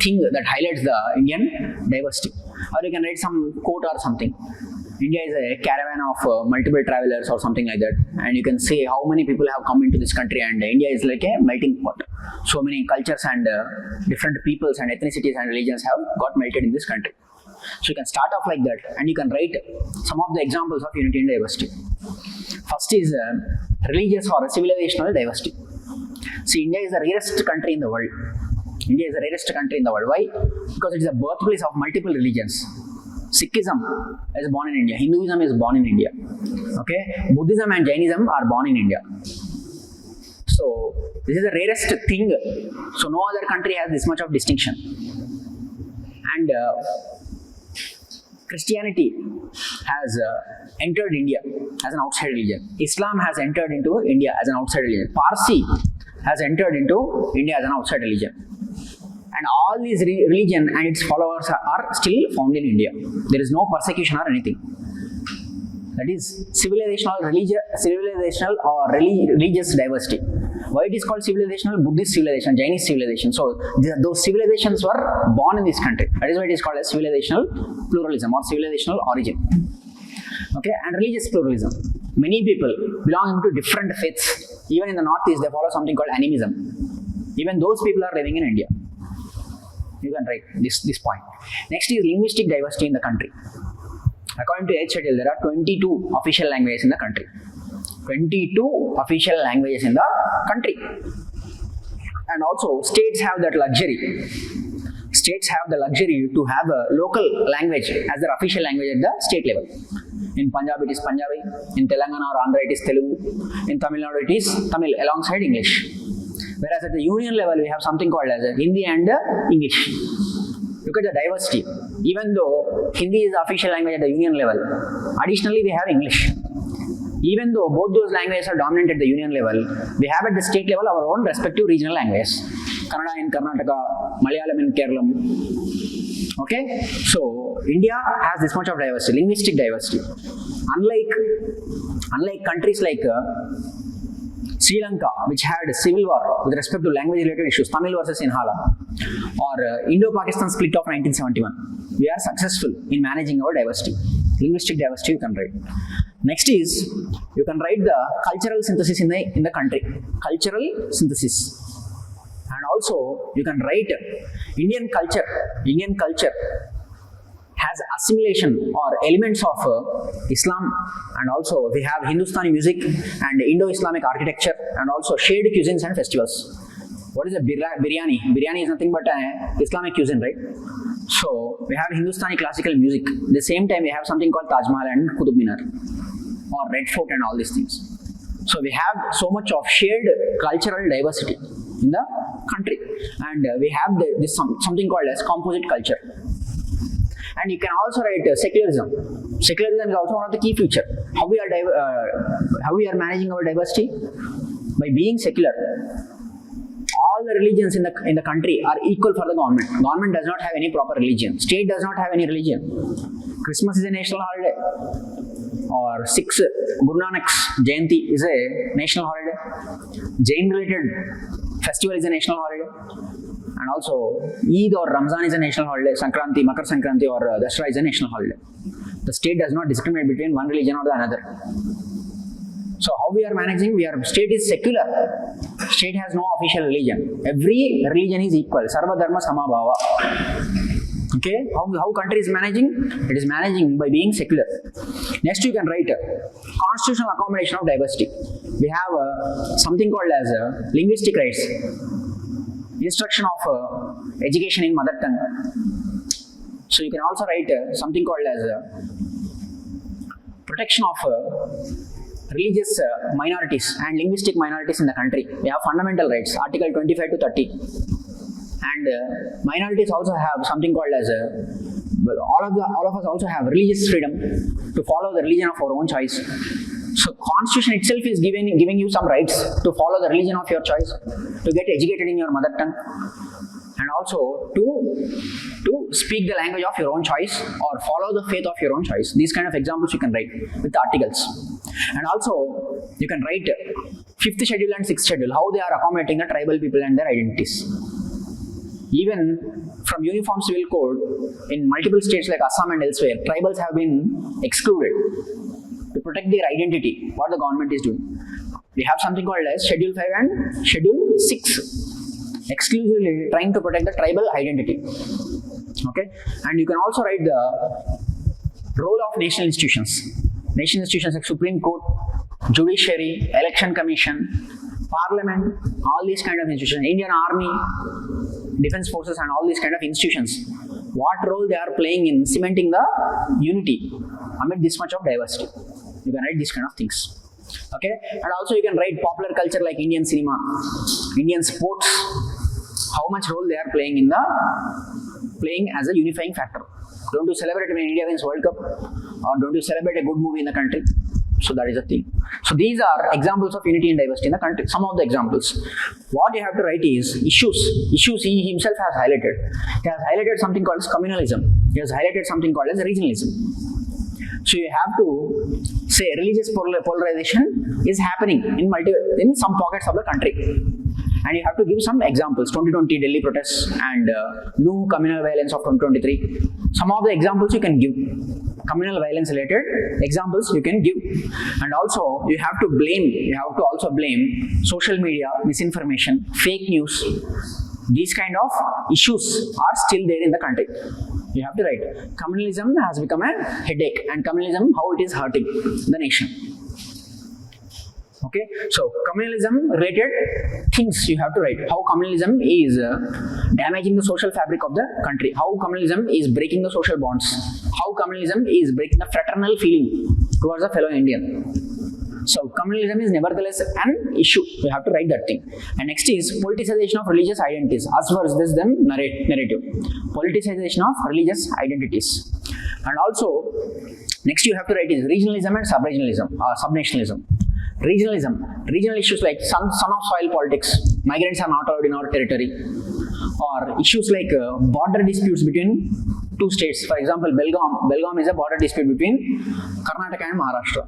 thing that highlights the Indian diversity. Or you can write some quote or something. India is a caravan of multiple travelers or something like that. And you can say how many people have come into this country, and India is like a melting pot. So many cultures and different peoples and ethnicities and religions have got melted in this country. So you can start off like that, and you can write some of the examples of unity and diversity. First is religious or civilizational diversity. See, India is the rarest country in the world. India is the rarest country in the world. Why? Because it is a birthplace of multiple religions. Sikhism is born in India. Hinduism is born in India. Okay, Buddhism and Jainism are born in India. So this is the rarest thing. So no other country has this much of distinction. And Christianity has entered India as an outside religion. Islam has entered into India as an outside religion. Parsi has entered into India as an outside religion. And all these religion and its followers are still found in India. There is no persecution or anything. That is civilizational or religious diversity. Why it is called civilizational? Buddhist civilization, Jainist civilization. So those civilizations were born in this country. That is why it is called as civilizational pluralism or civilizational origin. Okay, and religious pluralism. Many people belonging to different faiths, even in the Northeast, they follow something called animism. Even those people are living in India. You can write this point. Next is linguistic diversity in the country. According to 𝐾𝐨𝐰𝐧𝐥𝐸𝐽, there are 22 official languages in the country. 22 official languages in the country. And also, states have that luxury. States have the luxury to have a local language as their official language at the state level. In Punjab it is Punjabi, in Telangana or Andhra it is Telugu, in Tamil Nadu it is Tamil alongside English. Whereas at the union level we have something called as Hindi and English. Look at the diversity. Even though Hindi is the official language at the union level, additionally we have English. Even though both those languages are dominant at the union level, we have at the state level our own respective regional languages. Kannada in Karnataka, Malayalam in Kerala. Okay? So, India has this much of diversity, linguistic diversity. Unlike countries like Sri Lanka, which had a civil war with respect to language related issues, Tamil versus Sinhala, or Indo-Pakistan split of 1971, we are successful in managing our diversity. Linguistic diversity you can write. Next is, you can write the cultural synthesis in the country. Cultural synthesis. And also, you can write Indian culture. Indian culture has assimilation or elements of Islam, and also we have Hindustani music and Indo-Islamic architecture, and also shared cuisines and festivals. What is a biryani? Biryani is nothing but an Islamic cuisine, right? So we have Hindustani classical music. At the same time, we have something called Taj Mahal and Qutub Minar, or Red Fort and all these things. So we have so much of shared cultural diversity in the country, and we have this something called as composite culture. And you can also write secularism. Secularism is also one of the key features. How we are managing our diversity? By being secular. All the religions in the country are equal for the government. Government does not have any proper religion. State does not have any religion. Christmas is a national holiday. Or Guru Nanak's Jayanti is a national holiday. Jain related festival is a national holiday. And also Eid or Ramzan is a national holiday. Sankranti, Makar Sankranti or Dashra is a national holiday. The state does not discriminate between one religion or the another. So how we are managing? State is secular. State has no official religion. Every religion is equal. Sarva Dharma Samabhava. Okay, how country is managing? It is managing by being secular. Next, you can write constitutional accommodation of diversity. We have something called as linguistic rights, instruction of education in mother tongue. So you can also write something called as protection of religious minorities and linguistic minorities in the country. We have fundamental rights, Article 25 to 30. And minorities also have something called as all of us also have religious freedom to follow the religion of our own choice. So Constitution itself is giving you some rights to follow the religion of your choice, to get educated in your mother tongue, and also to speak the language of your own choice or follow the faith of your own choice. These kind of examples you can write with articles. And also you can write 5th schedule and 6th schedule, how they are accommodating the tribal people and their identities. Even from Uniform Civil Code, in multiple states like Assam and elsewhere, tribals have been excluded to protect their identity, what the government is doing. We have something called as Schedule 5 and Schedule 6, exclusively trying to protect the tribal identity. Okay, and you can also write the role of national institutions. National institutions like Supreme Court, Judiciary, Election Commission, Parliament, all these kind of institutions, Indian Army, Defense Forces and all these kind of institutions, what role they are playing in cementing the unity amid this much of diversity. You can write these kind of things. Okay, and also you can write popular culture like Indian cinema, Indian sports, how much role they are playing as a unifying factor. Don't you celebrate when India wins World Cup, or don't you celebrate a good movie in the country? So that is the thing. So these are examples of unity and diversity in the country. Some of the examples. What you have to write is issues. Issues he himself has highlighted. He has highlighted something called as communalism. He has highlighted something called as regionalism. So you have to say religious polarization is happening in some pockets of the country. And you have to give some examples. 2020 Delhi protests and new communal violence of 2023. Some of the examples you can give. Communal violence related examples you can give. And also you have to also blame social media, misinformation, fake news. These kind of issues are still there in the country. You have to write communalism has become a headache, and communalism how it is hurting the nation. Okay, so communalism related things you have to write. How communalism is damaging the social fabric of the country. How communalism is breaking the social bonds. How communalism is breaking the fraternal feeling towards a fellow Indian. So communalism is nevertheless an issue. You have to write that thing. And next is politicization of religious identities. Us versus them narrative. Politicization of religious identities. And also next you have to write is regionalism and subnationalism. Regional issues like son of soil politics, migrants are not allowed in our territory, or issues like border disputes between two states. For example, Belgaum is a border dispute between Karnataka and Maharashtra.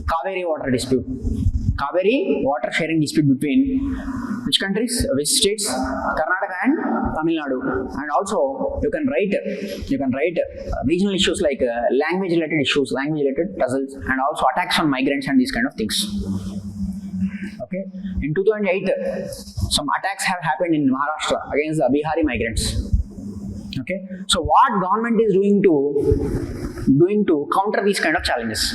Kaveri water dispute. Kaveri water sharing dispute between which countries, which states? Karnataka and Tamil Nadu. And also you can write regional issues like language related issues, language related tussles, and also attacks on migrants and these kind of things. Okay, in 2008 some attacks have happened in Maharashtra against the Bihari migrants. Okay, so what government is doing to counter these kind of challenges?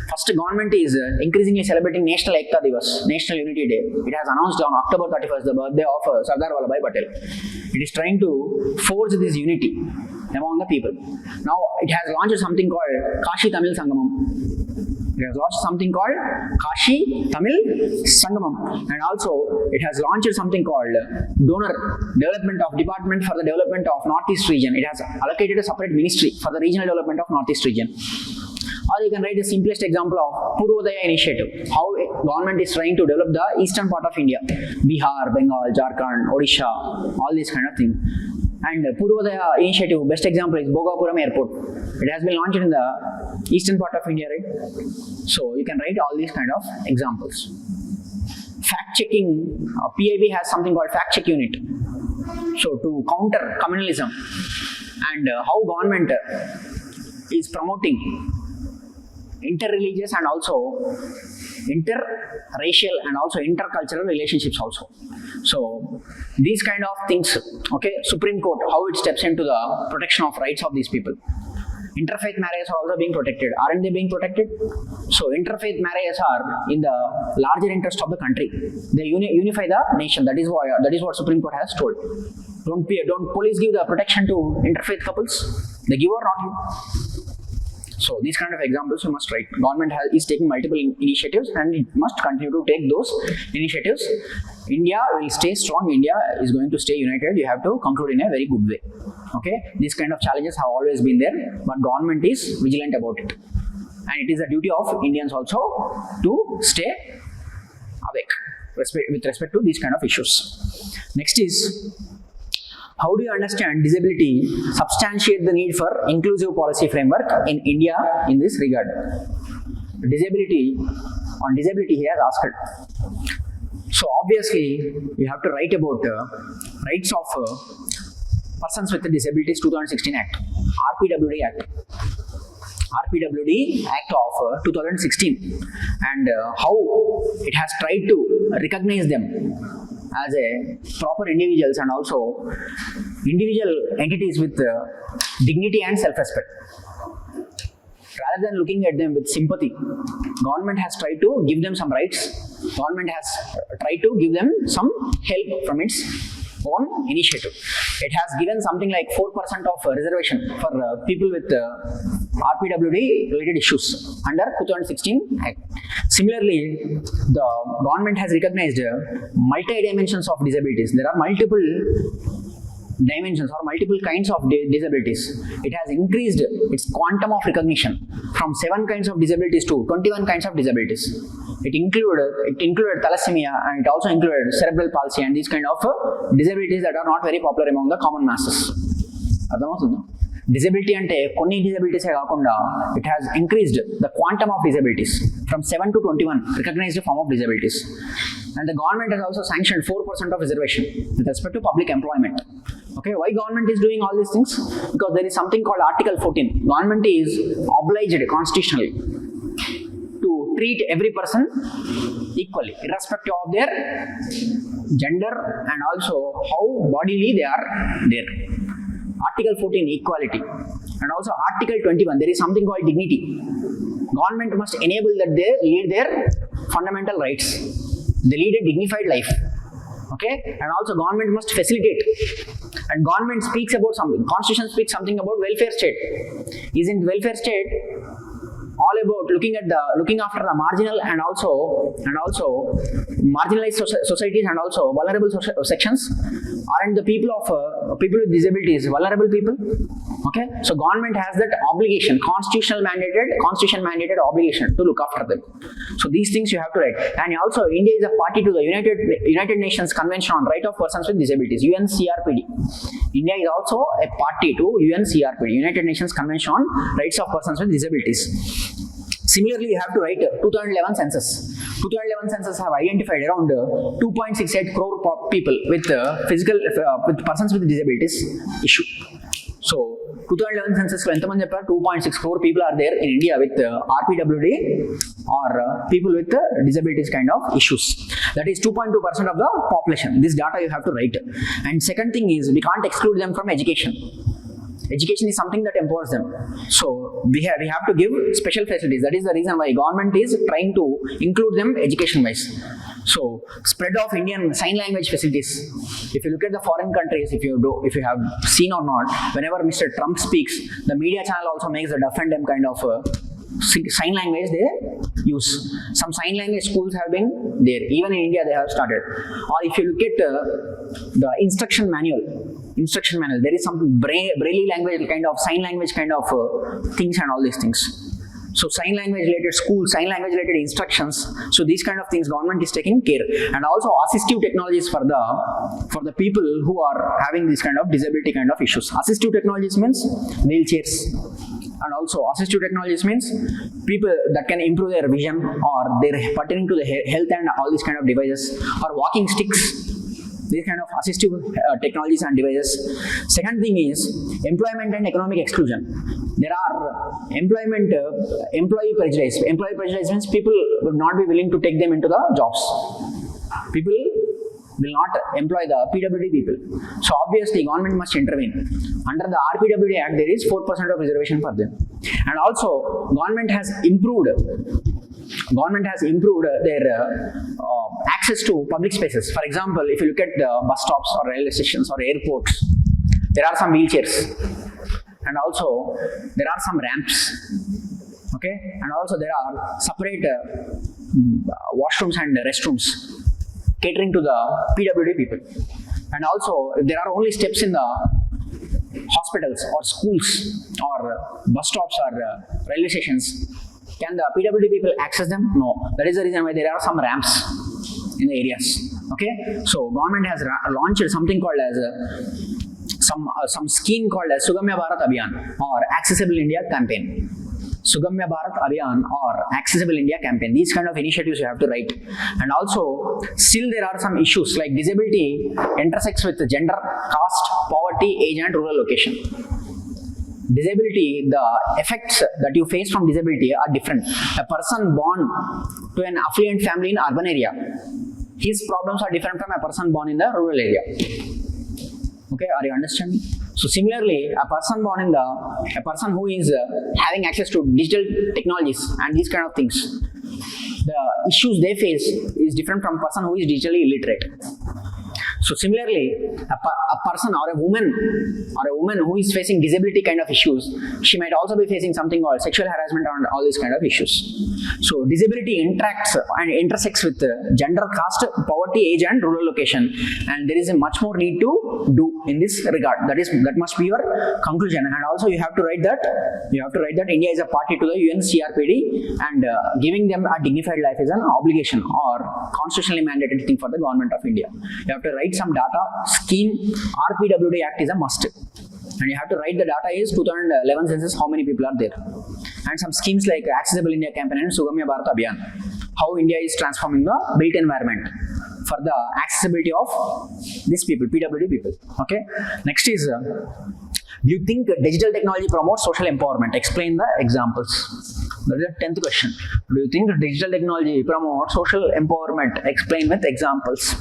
First, government is increasingly celebrating National Ekta Divas, National Unity Day. It has announced on October 31st the birthday of Sardar Vallabhbhai Patel. It is trying to forge this unity among the people. Now, it has launched something called 𝐃𝐨𝐼𝐧𝐥𝐨𝐚𝐝. It has launched something called 𝐃𝐨𝐼𝐧𝐥𝐴, and also it has launched something called Donor Development of Department for the Development of Northeast Region. It has allocated a separate ministry for the regional development of Northeast Region. Or you can write the simplest example of Purvodaya initiative, how government is trying to develop the eastern part of India, Bihar, Bengal, Jharkhand, Odisha, all these kind of things. And Purvodaya initiative, best example is Bhogapuram Airport. It has been launched in the eastern part of India, right? So you can write all these kind of examples. Fact checking, PIB has something called fact check unit. So to counter communalism and how government is promoting interreligious and also interracial and also intercultural relationships also. So these kind of things, okay, Supreme Court, how it steps into the protection of rights of these people. Interfaith marriages are also being protected. Aren't they being protected? So interfaith marriages are in the larger interest of the country. They unify the nation. That is what Supreme Court has told. Don't police give the protection to interfaith couples? They give or not you? So these kind of examples you must write. Government is taking multiple initiatives and it must continue to take those initiatives. India will stay strong. India is going to stay united. You have to conclude in a very good way. Okay, these kind of challenges have always been there, but government is vigilant about it. And it is the duty of Indians also to stay awake with respect to these kind of issues. Next is, how do you understand disability substantiate the need for inclusive policy framework in India in this regard? Disability he has asked. So obviously you have to write about rights of persons with disabilities 2016 Act, RPWD Act of 2016, and how it has tried to recognize them as a proper individuals and also individual entities with dignity and self-respect. Rather than looking at them with sympathy, government has tried to give them some rights. Government has tried to give them some help from its own initiative. It has given something like 4% of reservation for people with RPWD related issues under 2016 Act. Similarly, the government has recognized multi-dimensions of disabilities. There are multiple dimensions or multiple kinds of disabilities. It has increased its quantum of recognition from 7 kinds of disabilities to 21 kinds of disabilities. It included thalassemia, and it also included cerebral palsy and these kind of disabilities that are not very popular among the common masses. Disability ante konni disabilities kaakunda, it has increased the quantum of disabilities from 7 to 21 recognized form of disabilities. And the government has also sanctioned 4% of reservation with respect to public employment. Okay, why government is doing all these things? Because there is something called Article 14. Government is obliged constitutionally to treat every person equally, irrespective of their gender and also how bodily they are there. Article 14, equality. And also Article 21, there is something called dignity. Government must enable that they lead their fundamental rights. They lead a dignified life. Okay, and also government must facilitate. And government speaks about something. Constitution speaks something about welfare state. Isn't welfare state all about looking after the marginal and also marginalized societies and also vulnerable sections? Aren't the people with disabilities vulnerable people? Okay, so government has that obligation, constitution mandated obligation to look after them. So these things you have to write. And also India is a party to the United Nations Convention on Right of Persons with Disabilities, UNCRPD. India is also a party to UNCRPD, United Nations Convention on Rights of Persons with Disabilities. Similarly, you have to write 2011 census. 2011 census have identified around 2.68 crore people with persons with disabilities issue. So 2011 census lo entamandi chepparu 2.6 crore people are there in India with RPWD or people with disabilities kind of issues. That is 2.2% of the population. This data you have to write. And second thing is, we can't exclude them from education. Education is something that empowers them. So we have to give special facilities. That is the reason why government is trying to include them education-wise. So spread of Indian sign language facilities. If you look at the foreign countries, if you have seen or not, whenever Mr. Trump speaks, the media channel also makes the deaf and dumb kind of sign language they use. Some sign language schools have been there. Even in India, they have started. Or if you look at the instruction manual, there is some Braille language kind of sign language kind of things and all these things. So sign language related schools, sign language related instructions. So these kind of things government is taking care. And also assistive technologies for the people who are having this kind of disability kind of issues. Assistive technologies means wheelchairs. And also assistive technologies means people that can improve their vision or they're pertaining to the health and all these kind of devices, or walking sticks. These kind of assistive technologies and devices. Second thing is employment and economic exclusion. There are employee prejudice. Employee prejudice means people would not be willing to take them into the jobs. People will not employ the PWD people. So obviously government must intervene. Under the RPWD Act, there is 4% of reservation for them. And also government has improved their access to public spaces. For example, if you look at the bus stops or railway stations or airports, there are some wheelchairs. And also there are some ramps. Okay? And also there are separate washrooms and restrooms catering to the PWD people. And also, if there are only steps in the hospitals or schools or bus stops or railway stations, can the PWD people access them? No. That is the reason why there are some ramps in the areas. Okay? So government has launched something called as some scheme called as Sugamya Bharat Abhiyan or Accessible India Campaign. Sugamya Bharat Abhiyan or Accessible India Campaign. These kind of initiatives you have to write. And also, still there are some issues like disability intersects with gender, caste, poverty, age and rural location. Disability, the effects that you face from disability are different. A person born to an affluent family in urban area, his problems are different from a person born in the rural area. Okay, are you understanding? So similarly, a person who is having access to digital technologies and these kind of things, the issues they face is different from a person who is digitally illiterate. So similarly, a person or a woman who is facing disability kind of issues, she might also be facing something called sexual harassment and all these kind of issues. So disability interacts and intersects with gender, caste, poverty, age and rural location, and there is a much more need to do in this regard. That must be your conclusion. And also you have to write that India is a party to the UN CRPD and giving them a dignified life is an obligation or constitutionally mandated thing for the government of India. You have to write some data scheme. RPWD Act is a must, and you have to write the data is 2011 census, how many people are there, and some schemes like Accessible India Campaign and Sugamya Bharat Abhiyan, how India is transforming the built environment for the accessibility of these people, PWD people. Okay. Next is, do you think digital technology promotes social empowerment? Explain the examples. That is the 10th question. Do you think digital technology promotes social empowerment? Explain with examples.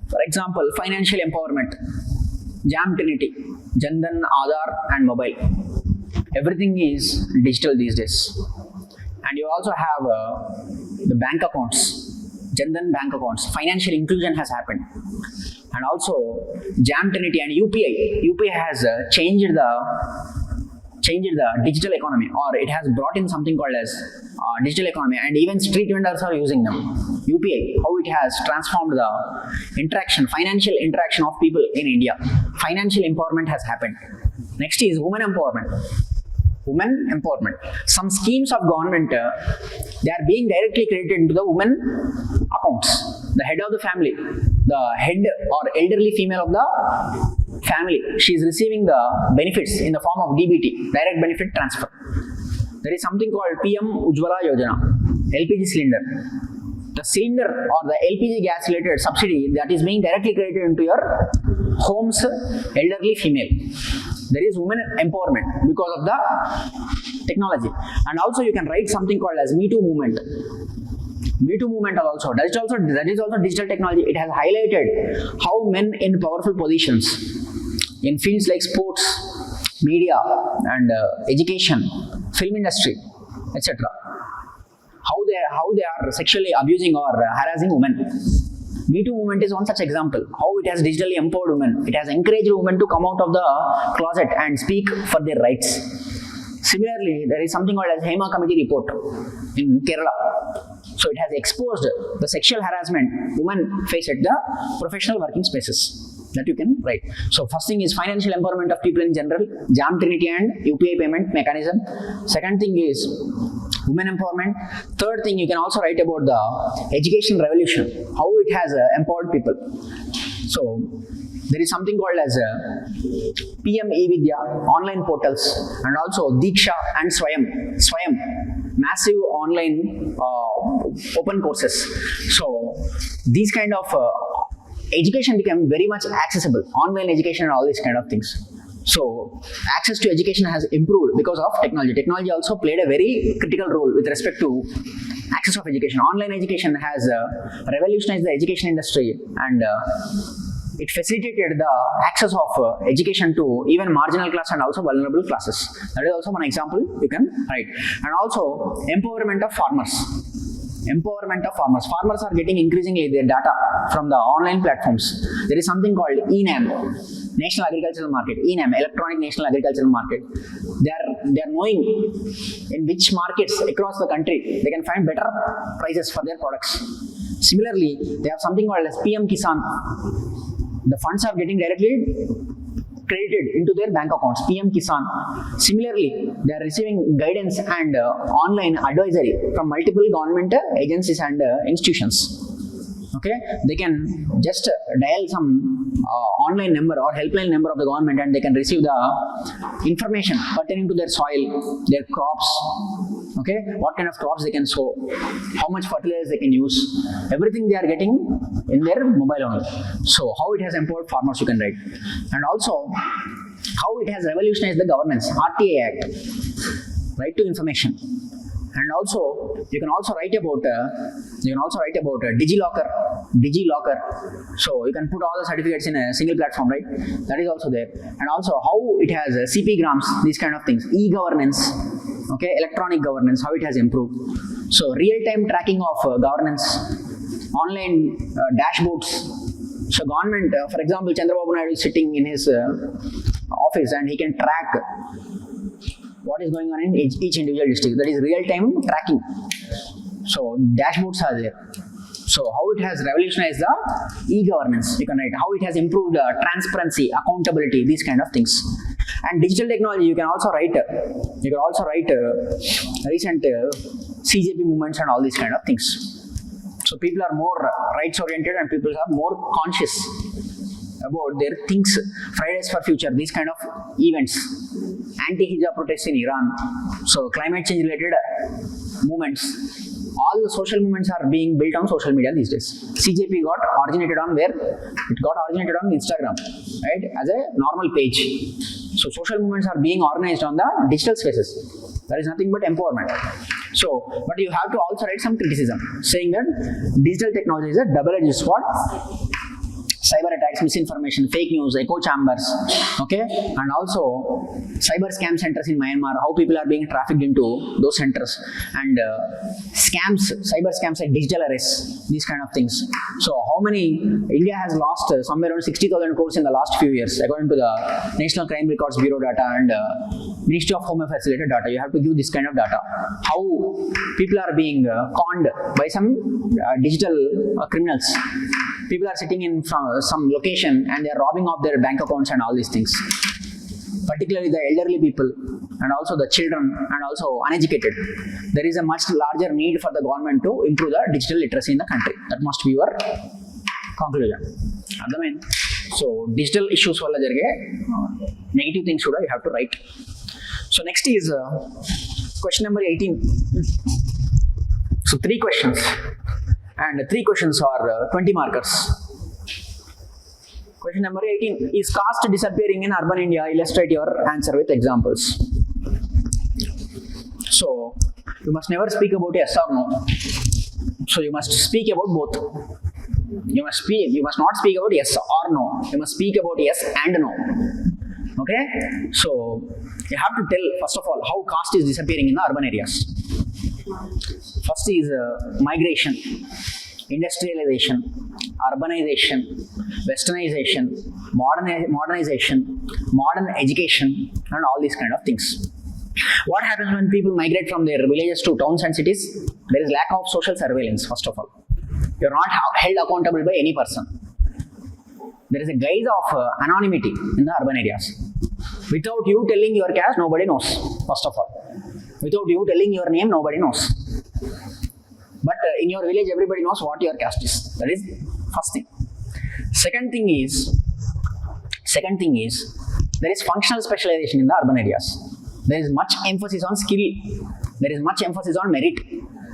For example, financial empowerment, Jam Trinity, Jandan, Aadhaar and mobile. Everything is digital these days. And you also have the bank accounts, Jandan bank accounts. Financial inclusion has happened. And also Jam Trinity and UPI. UPI has changed the digital economy, or it has brought in something called as digital economy, and even street vendors are using them. UPI, how it has transformed the financial interaction of people in India. Financial empowerment has happened. Next is women empowerment. Women empowerment. Some schemes of government, they are being directly credited into the women accounts. The head of the family, the head or elderly female of the family, she is receiving the benefits in the form of DBT, direct benefit transfer. There is something called PM Ujjwala Yojana, LPG cylinder. The cylinder or the LPG gas related subsidy that is being directly credited into your home's elderly female. There is women empowerment because of the technology. And also you can write something called as Me Too movement. Me Too movement also. That is also digital technology. It has highlighted how men in powerful positions in fields like sports, media and education, film industry, etc. How they are sexually abusing or harassing women. Me Too movement is one such example. How it has digitally empowered women. It has encouraged women to come out of the closet and speak for their rights. Similarly, there is something called as HEMA committee report in Kerala. So it has exposed the sexual harassment women face at the professional working spaces. That you can write. So first thing is financial empowerment of people in general, JAM Trinity and UPI payment mechanism. Second thing is women empowerment. Third thing, you can also write about the education revolution, how it has empowered people. So there is something called as PM e-Vidya, online portals, and also Diksha and Swayam, massive online open courses. So these kind of education became very much accessible, online education and all these kind of things. So access to education has improved because of technology. Technology also played a very critical role with respect to access of education. Online education has revolutionized the education industry, and it facilitated the access of education to even marginal class and also vulnerable classes. That is also one example you can write. And also empowerment of farmers. Empowerment of farmers. Farmers are getting increasingly their data from the online platforms. There is something called eNAM, National Agricultural Market, eNAM, Electronic National Agricultural Market. They are knowing in which markets across the country they can find better prices for their products. Similarly, they have something called as PM Kisan. The funds are getting directly credited into their bank accounts, PM Kisan. Similarly, they are receiving guidance and online advisory from multiple government agencies and institutions. Okay, they can just dial some online number or helpline number of the government, and they can receive the information pertaining to their soil, their crops, okay, what kind of crops they can sow, how much fertilizers they can use, everything they are getting in their mobile only. So how it has empowered farmers, you can write. And also how it has revolutionized the governance, RTA Act, right to information. And also you can also write about DigiLocker. So you can put all the certificates in a single platform, right? That is also there. And also how it has CP grams, these kind of things, e-governance, okay, electronic governance, how it has improved. So real-time tracking of governance, online dashboards. So government, for example, Chandrababu Naidu is sitting in his office and he can track what is going on in each individual district. That is real-time tracking. So dashboards are there. So how it has revolutionized the e-governance, you can write. How it has improved transparency, accountability, these kind of things. And digital technology, you can also write. Recent CJP movements and all these kind of things. So people are more rights-oriented and people are more conscious about their things. Fridays for Future, these kind of events. Anti-hijab protests in Iran. So climate change related movements. All the social movements are being built on social media these days. CJP got originated on where? It got originated on Instagram, right? As a normal page. So social movements are being organized on the digital spaces. That is nothing but empowerment. So, but you have to also write some criticism, saying that digital technology is a double-edged sword. Cyber attacks, misinformation, fake news, echo chambers, okay, and also cyber scam centers in Myanmar, how people are being trafficked into those centers, and scams, cyber scams like digital arrests, these kind of things. So how many, India has lost somewhere around 60,000 crores in the last few years, according to the National Crime Records Bureau data and Ministry of Home Affairs related data. You have to give this kind of data. How people are being conned by some digital criminals. People are sitting in some location and they are robbing off their bank accounts and all these things. Particularly the elderly people and also the children and also uneducated. There is a much larger need for the government to improve the digital literacy in the country. That must be your conclusion. So digital issues valla jarige negative things kuda you have to write. So next is question number 18. So 3 questions. And 3 questions are 20 markers. Question number 18. Is caste disappearing in urban India? Illustrate your answer with examples. So, you must never speak about yes or no. So, you must speak about both. You must not speak about yes or no. You must speak about yes and no. Okay, so you have to tell first of all how caste is disappearing in the urban areas. First is migration, industrialization, urbanization, westernization, modernization, modern education, and all these kind of things. What happens when people migrate from their villages to towns and cities? There is lack of social surveillance, first of all. You are not held accountable by any person. There is a guise of anonymity in the urban areas. Without you telling your caste, nobody knows, first of all. Without you telling your name, nobody knows. But in your village, everybody knows what your caste is. That is first thing. Second thing is, there is functional specialization in the urban areas. There is much emphasis on skill. There is much emphasis on merit.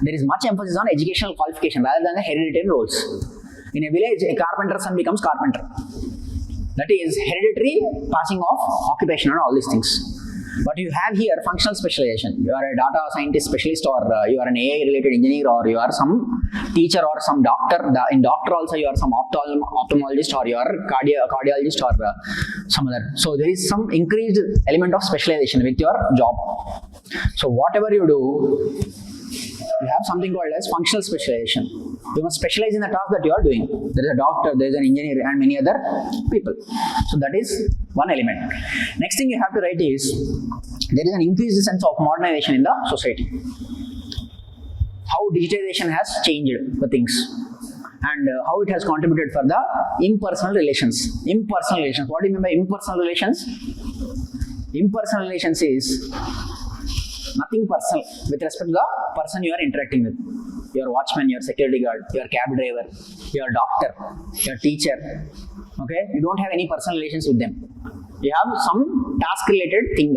There is much emphasis on educational qualification rather than the hereditary roles. In a village, a carpenter's son becomes carpenter. That is hereditary passing of occupation and all these things. But you have here functional specialization. You are a data scientist specialist, or you are an AI related engineer, or you are some teacher or some doctor. In doctor also you are some ophthalmologist, or you are cardiologist, or some other. So there is some increased element of specialization with your job. So whatever you do, you have something called as functional specialization. You must specialize in the task that you are doing. There is a doctor, there is an engineer, and many other people. So that is one element. Next thing you have to write is, there is an increased sense of modernization in the society. How digitization has changed the things, and how it has contributed for the impersonal relations. Impersonal relations. What do you mean by impersonal relations? Impersonal relations is nothing personal with respect to the person you are interacting with. Your watchman, your security guard, your cab driver, your doctor, your teacher. Okay, you don't have any personal relations with them. You have some task related thing.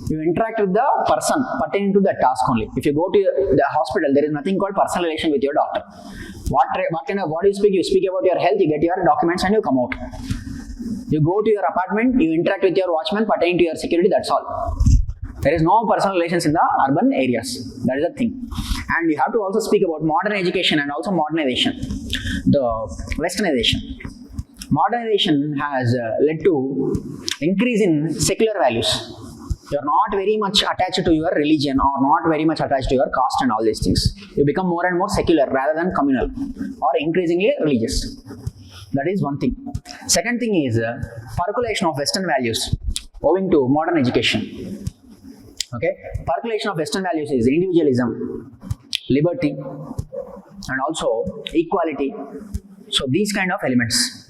You interact with the person pertaining to the task only. If you go to the hospital, there is nothing called personal relation with your doctor. What you speak? You speak about your health, you get your documents, and you come out. You go to your apartment, you interact with your watchman pertaining to your security, that's all. There is no personal relations in the urban areas. That is the thing. And you have to also speak about modern education and also modernization. The westernization. Modernization has led to increase in secular values. You are not very much attached to your religion, or not very much attached to your caste and all these things. You become more and more secular rather than communal, or increasingly religious. That is one thing. Second thing is percolation of Western values owing to modern education. Okay, percolation of Western values is individualism, liberty, and also equality. So these kind of elements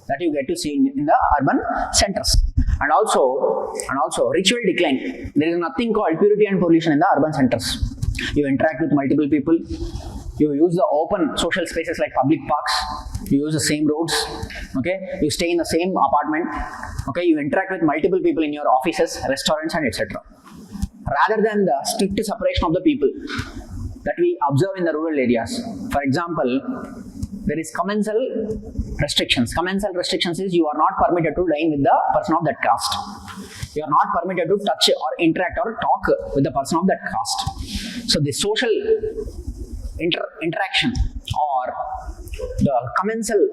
that you get to see in the urban centers. And also ritual decline. There is nothing called purity and pollution in the urban centers. You interact with multiple people. You use the open social spaces like public parks. You use the same roads. Okay, you stay in the same apartment. Okay, you interact with multiple people in your offices, restaurants, and etc. Rather than the strict separation of the people that we observe in the rural areas. For example, there is commensal restrictions. Commensal restrictions is you are not permitted to dine with the person of that caste. You are not permitted to touch or interact or talk with the person of that caste. So the social interaction or the commensal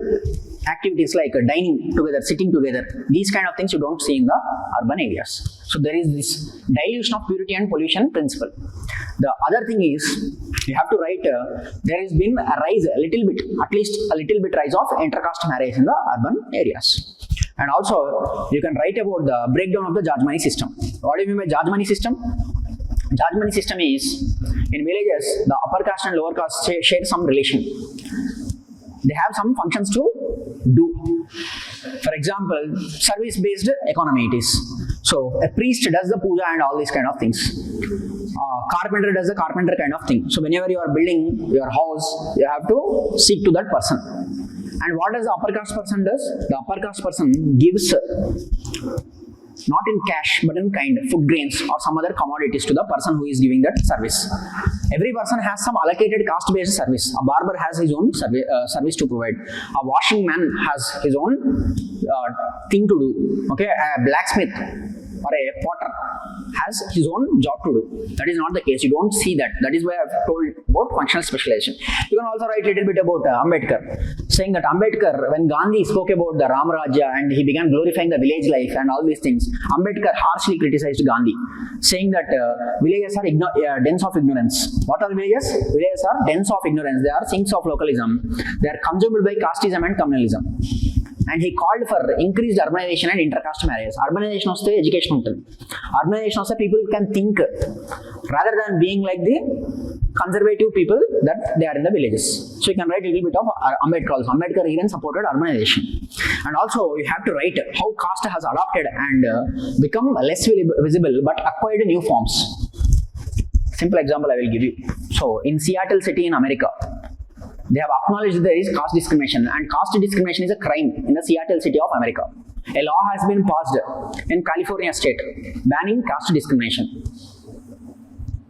activities like dining together, sitting together, these kind of things you don't see in the urban areas. So there is this dilution of purity and pollution principle. The other thing is, you have to write, there has been a rise a little bit, at least a little bit rise of intercaste marriage in the urban areas. And also, you can write about the breakdown of the judge money system. What do you mean by judge money system? Judge money system is, in villages, the upper caste and lower caste share some relation. They have some functions to do. For example, service-based economy it is. So a priest does the puja and all these kind of things. Carpenter does the carpenter kind of thing. So whenever you are building your house, you have to seek to that person. And what does the upper caste person does? The upper caste person gives not in cash but in kind, food grains or some other commodities to the person who is giving that service. Every person has some allocated caste based service. A barber has his own service to provide. A washing man has his own thing to do. Okay, a blacksmith or a potter has his own job to do. That is not the case. You don't see that. That is why I've told about functional specialization. You can also write a little bit about Ambedkar, saying that Ambedkar, when Gandhi spoke about the Ram Rajya and he began glorifying the village life and all these things, Ambedkar harshly criticized Gandhi, saying that villages are dense of ignorance. What are villages? Villages are dense of ignorance. They are sinks of localism. They are consumed by casteism and communalism. And he called for increased urbanization and intercaste marriages. Urbanization of the education. Urbanization of the people can think rather than being like the conservative people that they are in the villages. So you can write a little bit of Ambedkar also. Ambedkar even supported urbanization. And also you have to write how caste has adopted and become less visible but acquired new forms. Simple example I will give you. So in Seattle city in America, they have acknowledged there is caste discrimination, and caste discrimination is a crime in the Seattle city of America. A law has been passed in California state banning caste discrimination.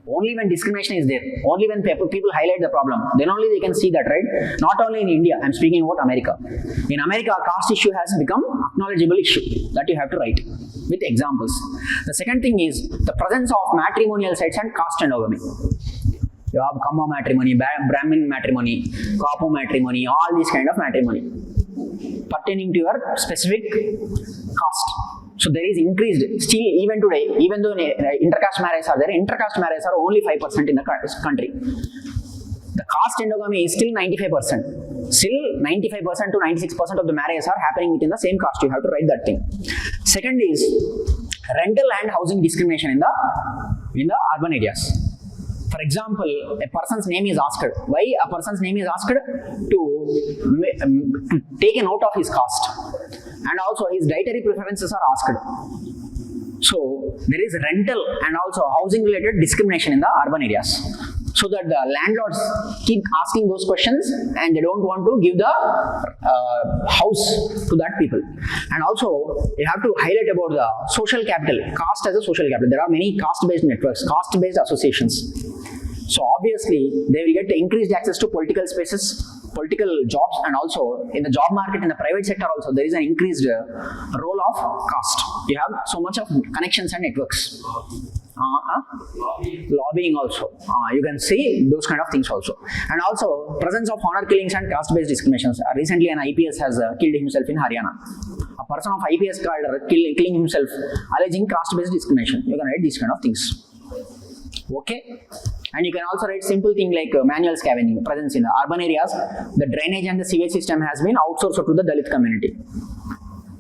Only when discrimination is there, only when people highlight the problem, then only they can see that, right? Not only in India, I'm speaking about America. In America, caste issue has become acknowledgeable issue that you have to write with examples. The second thing is the presence of matrimonial sites and caste endogamy. You have Kamma matrimony, Brahmin matrimony, Kapu matrimony, all these kind of matrimony pertaining to your specific caste. So there is increased, still even today, even though intercaste marriages are there, intercaste marriages are only 5% in the country. The caste endogamy is still 95%. Still 95% to 96% of the marriages are happening within the same caste. You have to write that thing. Second is rental and housing discrimination in the urban areas. For example, a person's name is asked. Why a person's name is asked? To take a note of his caste. And also his dietary preferences are asked. So there is rental and also housing related discrimination in the urban areas. So that the landlords keep asking those questions and they don't want to give the house to that people. And also you have to highlight about the social capital, caste as a social capital. There are many caste-based networks, caste-based associations. So obviously they will get increased access to political spaces, political jobs, and also in the job market, in the private sector also there is an increased role of caste. You have so much of connections and networks. Lobbying also. You can see those kind of things also. And also presence of honor killings and caste-based discriminations. Recently an IPS has killed himself in Haryana. A person of IPS called killing himself alleging caste-based discrimination. You can write these kind of things. Okay. And you can also write simple thing like manual scavenging, presence in the urban areas. The drainage and the sewage system has been outsourced to the Dalit community.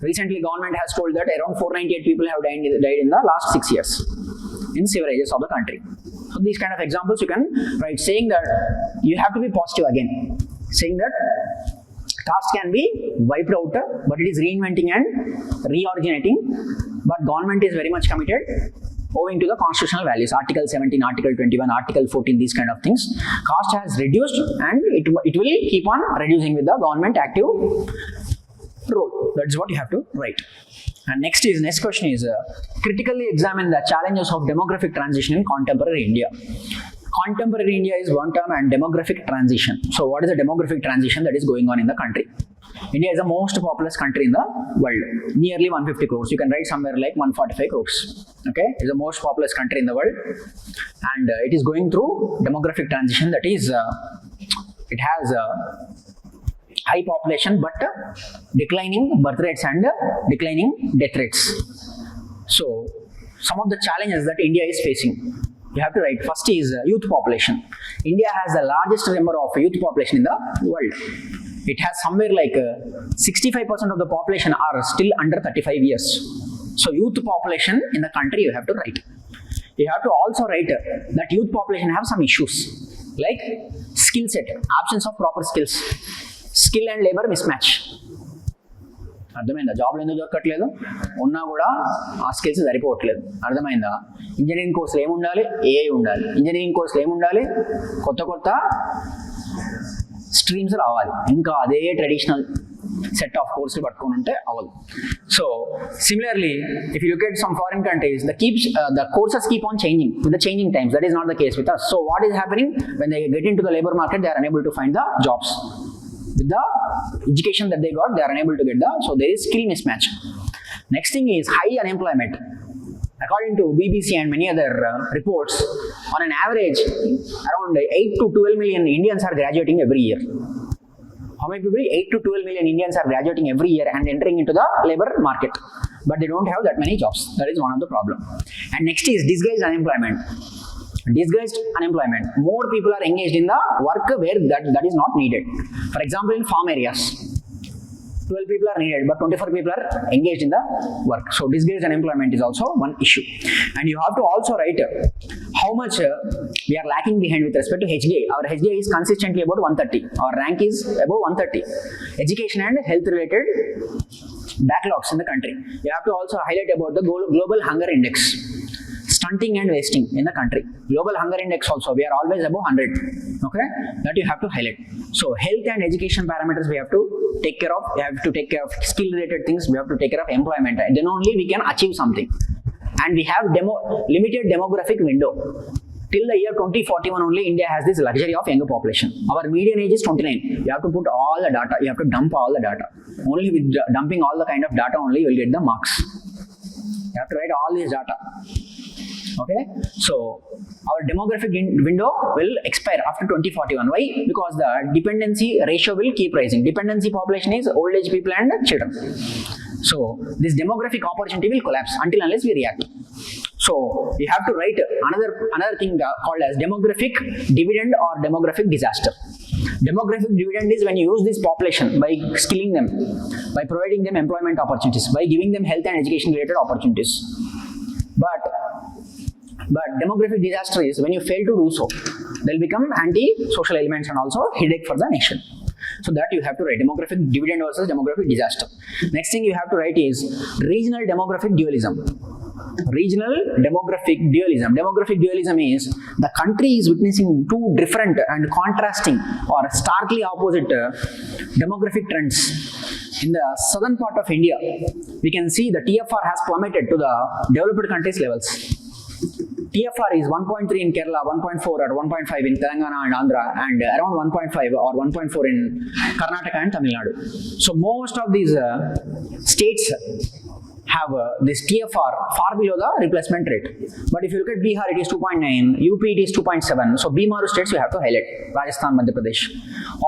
Recently government has told that around 498 people have died in the last 6 years in severages of the country. So these kind of examples you can write, saying that you have to be positive again, saying that caste can be wiped out, but it is reinventing and reoriginating, but government is very much committed owing to the constitutional values, Article 17, Article 21, Article 14, these kind of things. Caste has reduced and it will keep on reducing with the government active role. That's what you have to write. And next question is critically examine the challenges of demographic transition in contemporary India. Contemporary India is one term and demographic transition. So what is the demographic transition that is going on in the country? India is the most populous country in the world, nearly 150 crores. You can write somewhere like 145 crores. Okay, it's the most populous country in the world, and it is going through demographic transition. That is, it has high population but declining birth rates and declining death rates. So some of the challenges that India is facing, you have to write. First is youth population. India has the largest number of youth population in the world. It has somewhere like 65% of the population are still under 35 years. So youth population in the country you have to write. You have to also write that youth population have some issues like skill set, absence of proper skills, skill and labor mismatch. అర్థమైందా? జాబ్లు ఎందుకు దొరకట్లేదు? ఉన్నా కూడా ఆ skills సరిపోవట్లేదు. అర్థమైందా? Engineering కోర్సులు ఏముండాలి? ఏఐ ఉండాలి. ఇంజనీరింగ్ కోర్సులు ఏముండాలి? కొత్త కొత్త స్ట్రీమ్స్ రావాలి. ఇంకా అదే ట్రెడిషనల్ సెట్ ఆఫ్ కోర్సులు పట్టుకొని ఉంటే అవ్వదు. So similarly if you look at some foreign countries the courses keep on changing with the changing times. That is not the case with us. So what is happening? When they get into the labor market, they are unable to find the jobs. With the education that they got, they are unable to get so there is skill mismatch. Next thing is high unemployment. According to BBC and many other reports, on an average, around 8 to 12 million Indians are graduating every year. How many people? 8 to 12 million Indians are graduating every year and entering into the labor market. But they don't have that many jobs. That is one of the problem. And next is disguised unemployment. Disguised unemployment. More people are engaged in the work where that is not needed. For example, in farm areas, 12 people are needed, but 24 people are engaged in the work. So disguised unemployment is also one issue. And you have to also write how much we are lacking behind with respect to HDI. Our HDI is consistently about 130. Our rank is above 130. Education and health related backlogs in the country. You have to also highlight about the global hunger index. Stunting and wasting in the country. Global hunger index also, we are always above 100. Okay, that you have to highlight. So health and education parameters we have to take care of. We have to take care of skill related things. We have to take care of employment. And then only we can achieve something. And we have limited demographic window. Till the year 2041 only, India has this luxury of younger population. Our median age is 29. You have to put all the data. You have to dump all the data. Only with dumping all the kind of data only you will get the marks. You have to write all this data. Okay, so our demographic window will expire after 2041. Why? Because the dependency ratio will keep rising. Dependency population is old age people and children. So this demographic opportunity will collapse until unless we react. So you have to write another thing called as demographic dividend or demographic disaster. Demographic dividend is when you use this population by skilling them, by providing them employment opportunities, by giving them health and education related opportunities. But demographic disaster is when you fail to do so. They'll become anti-social elements and also headache for the nation. So that you have to write demographic dividend versus demographic disaster. Next thing you have to write is regional demographic dualism. Regional demographic dualism. Demographic dualism is the country is witnessing two different and contrasting or starkly opposite demographic trends. In the southern part of India, we can see the TFR has plummeted to the developed countries levels. TFR is 1.3 in Kerala, 1.4 or 1.5 in Telangana and Andhra, and around 1.5 or 1.4 in Karnataka and Tamil Nadu. So most of these states have this TFR far below the replacement rate. But if you look at Bihar, it is 2.9, UP it is 2.7. So BMARU states you have to highlight, Rajasthan, Madhya Pradesh.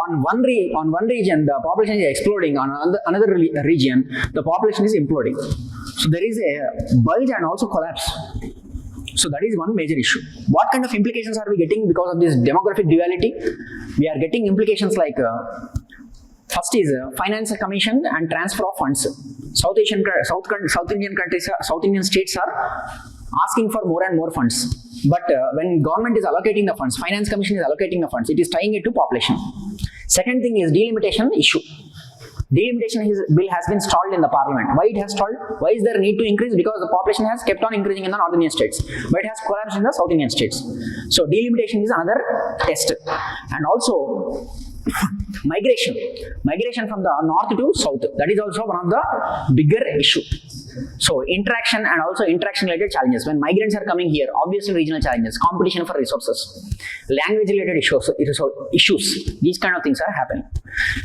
On one region, the population is exploding. On another region, the population is imploding. So there is a bulge and also collapse. So that is one major issue. What kind of implications are we getting because of this demographic duality? We are getting implications like first is finance commission and transfer of funds. South Indian countries, South Indian states are asking for more and more funds. But when government is allocating the funds, finance commission is allocating the funds, it is tying it to population. Second thing is delimitation issue. Delimitation bill has been stalled in the parliament. Why it has stalled? Why is there a need to increase? Because the population has kept on increasing in the North Indian states, but it has collapsed in the South Indian states. So delimitation is another test. And also migration from the north to south, that is also one of the bigger issue. So interaction and also interaction related challenges. When migrants are coming here, obviously regional challenges, competition for resources, language related issues, these kind of things are happening.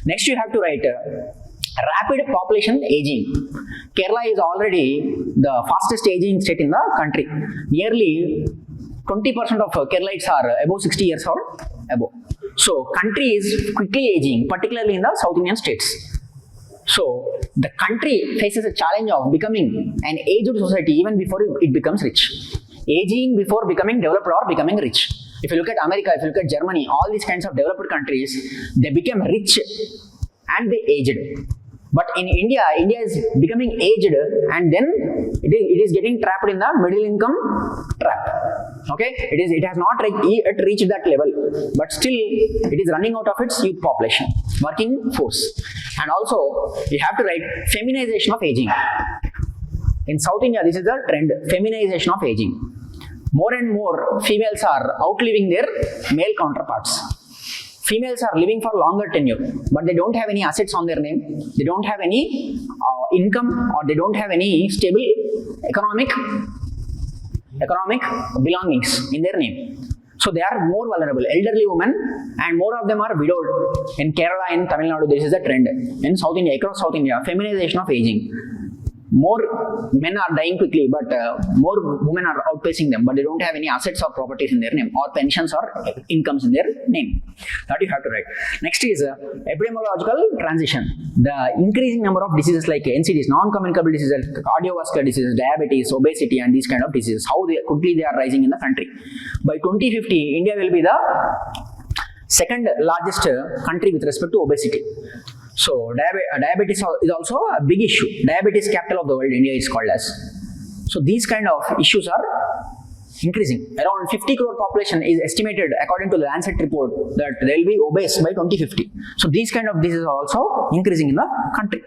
Next you have to write rapid population aging. Kerala is already the fastest aging state in the country. Nearly 20% of Keralites are above 60 years or above. So country is quickly aging, particularly in the South Indian states. So the country faces a challenge of becoming an aged society even before it becomes rich. Aging before becoming developed or becoming rich. If you look at America, if you look at Germany, all these kinds of developed countries, they became rich and they aged. But in India, India is becoming aged and then it is getting trapped in the middle income trap. Okay, it has not yet reached that level, but still it is running out of its youth population, working force. And also you have to write feminization of aging. In South India, this is the trend, feminization of aging. More and more females are outliving their male counterparts. Females are living for longer tenure, but they don't have any assets on their name. They don't have any income, or they don't have any stable economic belongings in their name. So they are more vulnerable, elderly women, and more of them are widowed. In Kerala, in Tamil Nadu, this is the trend. In South India, across South India, feminization of aging. more men are dying quickly, but more women are outpacing them, but they don't have any assets or properties in their name, or pensions or incomes in their name. That you have to write. Next is epidemiological transition. The increasing number of diseases like NCDs, non-communicable diseases, cardiovascular diseases, diabetes, obesity, and these kind of diseases, how quickly they are rising in the country. By 2050, India will be the second largest country with respect to obesity. So diabetes is also a big issue. Diabetes capital of the world, India is called as. So these kind of issues are increasing. Around 50 crore population is estimated, according to the Lancet report, that they will be obese by 2050. So these kind of diseases are also increasing in the country.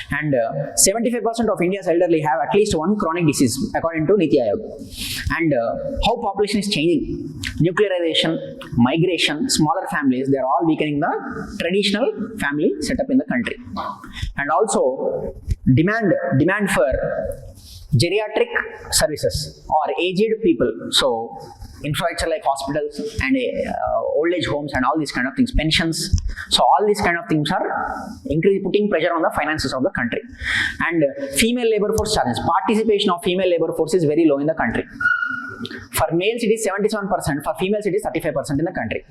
And 75% of India's elderly have at least one chronic disease, according to Niti Aayog. And how population is changing. Nuclearization, migration, smaller families, they are all weakening the traditional family setup in the country. And also demand for geriatric services or aged people. So infrastructure like hospitals and old age homes and all these kind of things, pensions. So all these kind of things are putting pressure on the finances of the country. And female labor force challenge. Participation of female labor force is very low in the country. For males it is 77%, for females it is 35% in the country.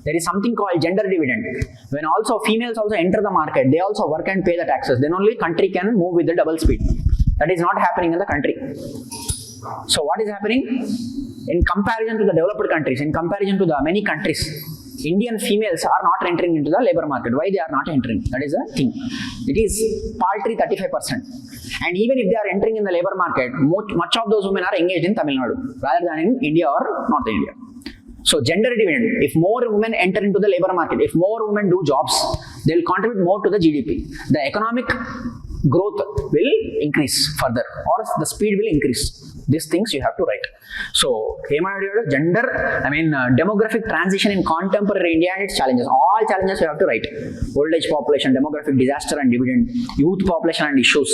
There is something called gender dividend. When also females also enter the market, they also work and pay the taxes. Then only country can move with the double speed. That is not happening in the country. So what is happening? In comparison to the developed countries, in comparison to the many countries, Indian females are not entering into the labor market. Why they are not entering? That is the thing. It is paltry 35%. And even if they are entering in the labor market, much of those women are engaged in Tamil Nadu rather than in India or North India. So gender dividend, if more women enter into the labor market, if more women do jobs, they will contribute more to the GDP. The economic growth will increase further, or the speed will increase. These things you have to write. So, gender, demographic transition in contemporary India and its challenges. All challenges you have to write. Old age population, demographic disaster and dividend, youth population and issues.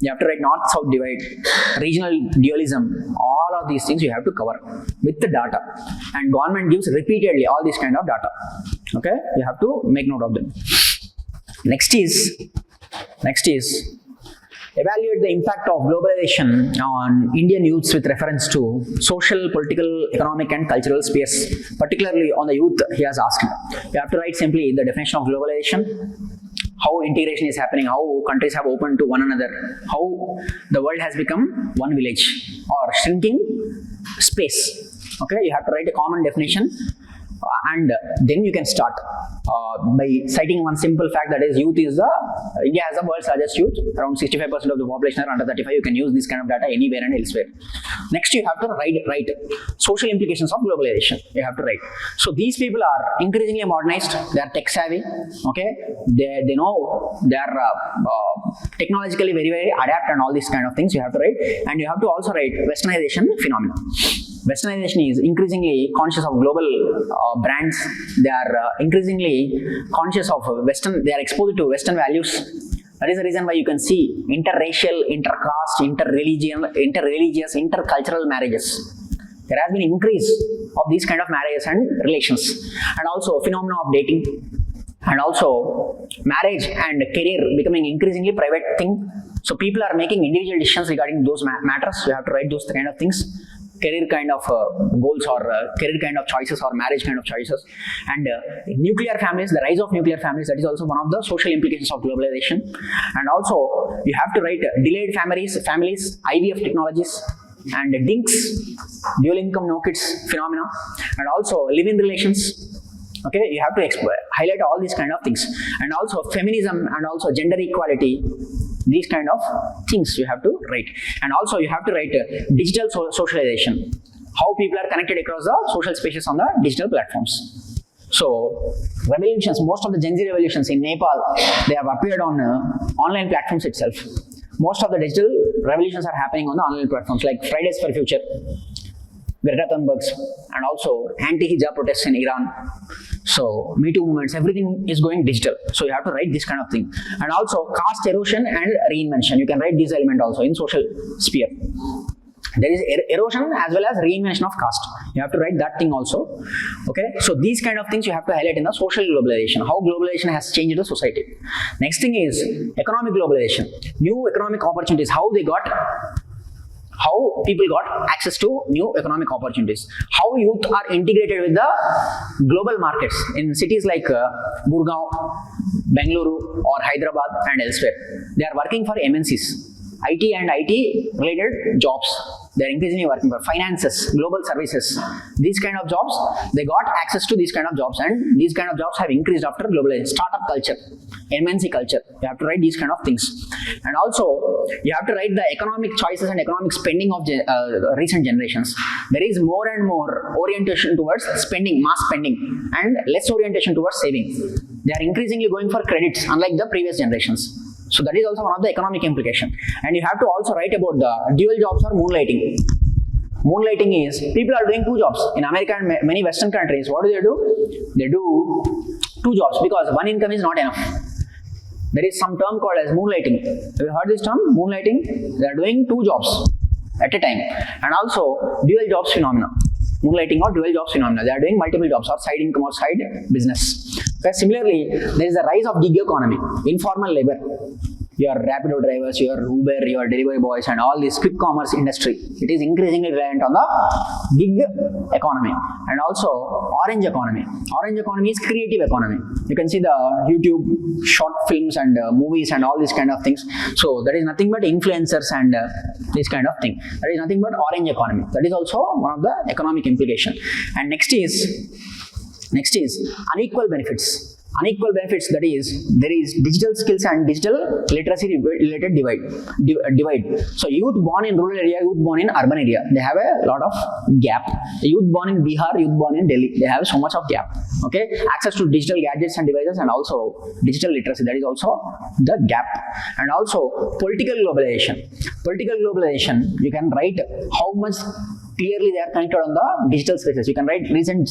You have to write north-south divide, regional dualism. All of these things you have to cover with the data. And government gives repeatedly all these kind of data. Okay, you have to make note of them. Next is evaluate the impact of globalization on Indian youths with reference to social, political, economic and cultural spheres, particularly on the youth. He has asked. You have to write simply the definition of globalization, how integration is happening, how countries have opened to one another, how the world has become one village or shrinking space. Okay, you have to write a common definition. And then you can start by citing one simple fact, that is India has the world's largest youth. Around 65% of the population are under 35. You can use this kind of data anywhere and elsewhere. Next, you have to write social implications of globalization. You have to write. So these people are increasingly modernized. They are tech savvy. Okay, they know they are technologically very, very adept and all these kind of things you have to write. And you have to also write westernization phenomena. Westernization is increasingly conscious of global brands. They are increasingly conscious of Western, they are exposed to Western values. That is the reason why you can see interracial, intercaste, interreligious, intercultural marriages. There has been an increase of these kind of marriages and relations. And also phenomena of dating. And also marriage and career becoming increasingly private thing. So people are making individual decisions regarding those matters. You have to write those kind of things. Career kind of goals or career kind of choices or marriage kind of choices. And nuclear families, the rise of nuclear families, that is also one of the social implications of globalization. And also you have to write delayed families, IVF technologies, and DINKs, dual income no kids phenomena, and also live-in relations. Okay, you have to highlight all these kind of things. And also feminism and also gender equality. These kind of things you have to write. And also you have to write digital socialization, how people are connected across the social spaces on the digital platforms. So revolutions, most of the Gen Z revolutions in Nepal, they have appeared on online platforms itself. Most of the digital revolutions are happening on the online platforms like Fridays for Future, Greta Thunberg's, and also anti-hijab protests in Iran. So Me Too movements, everything is going digital. So you have to write this kind of thing. And also caste erosion and reinvention. You can write this element also in social sphere. There is erosion as well as reinvention of caste. You have to write that thing also. Okay, so these kind of things you have to highlight in the social globalization, how globalization has changed the society. Next thing is economic globalization, new economic opportunities, how people got access to new economic opportunities, how youth are integrated with the global markets in cities like Gurgaon, Bengaluru or Hyderabad and elsewhere. They are working for MNCs, IT and IT related jobs. They are increasingly working for finances, global services. These kind of jobs, they got access to these kind of jobs, and these kind of jobs have increased after globalization, startup culture, MNC culture. You have to write these kind of things. And also, you have to write the economic choices and economic spending of recent generations. There is more and more orientation towards spending, mass spending, and less orientation towards saving. They are increasingly going for credits, unlike the previous generations. So that is also one of the economic implication. And you have to also write about the dual jobs or moonlighting. Moonlighting is people are doing two jobs. In America and many Western countries, what do? They do two jobs because one income is not enough. There is some term called as moonlighting. Have you heard this term? Moonlighting. They are doing two jobs at a time. And also dual jobs phenomena. Moonlighting or dual jobs phenomena. They are doing multiple jobs or side income or side business. Okay. Similarly, there is a rise of gig economy, informal labor. Your Rapido drivers, your Uber, your delivery boys, and all this quick commerce industry. It is increasingly reliant on the gig economy. And also orange economy. Orange economy is creative economy. You can see the YouTube short films and movies and all these kind of things. So that is nothing but influencers and this kind of thing. That is nothing but orange economy. That is also one of the economic implication. And next is unequal benefits. Unequal benefits, that is, there is digital skills and digital literacy related divide. So youth born in rural area, youth born in urban area, they have a lot of gap. Youth born in Bihar, youth born in Delhi, they have so much of gap. Okay, access to digital gadgets and devices and also digital literacy, that is also the gap. And also political globalization. Political globalization, you can write how much clearly they are connected on the digital spaces. You can write recent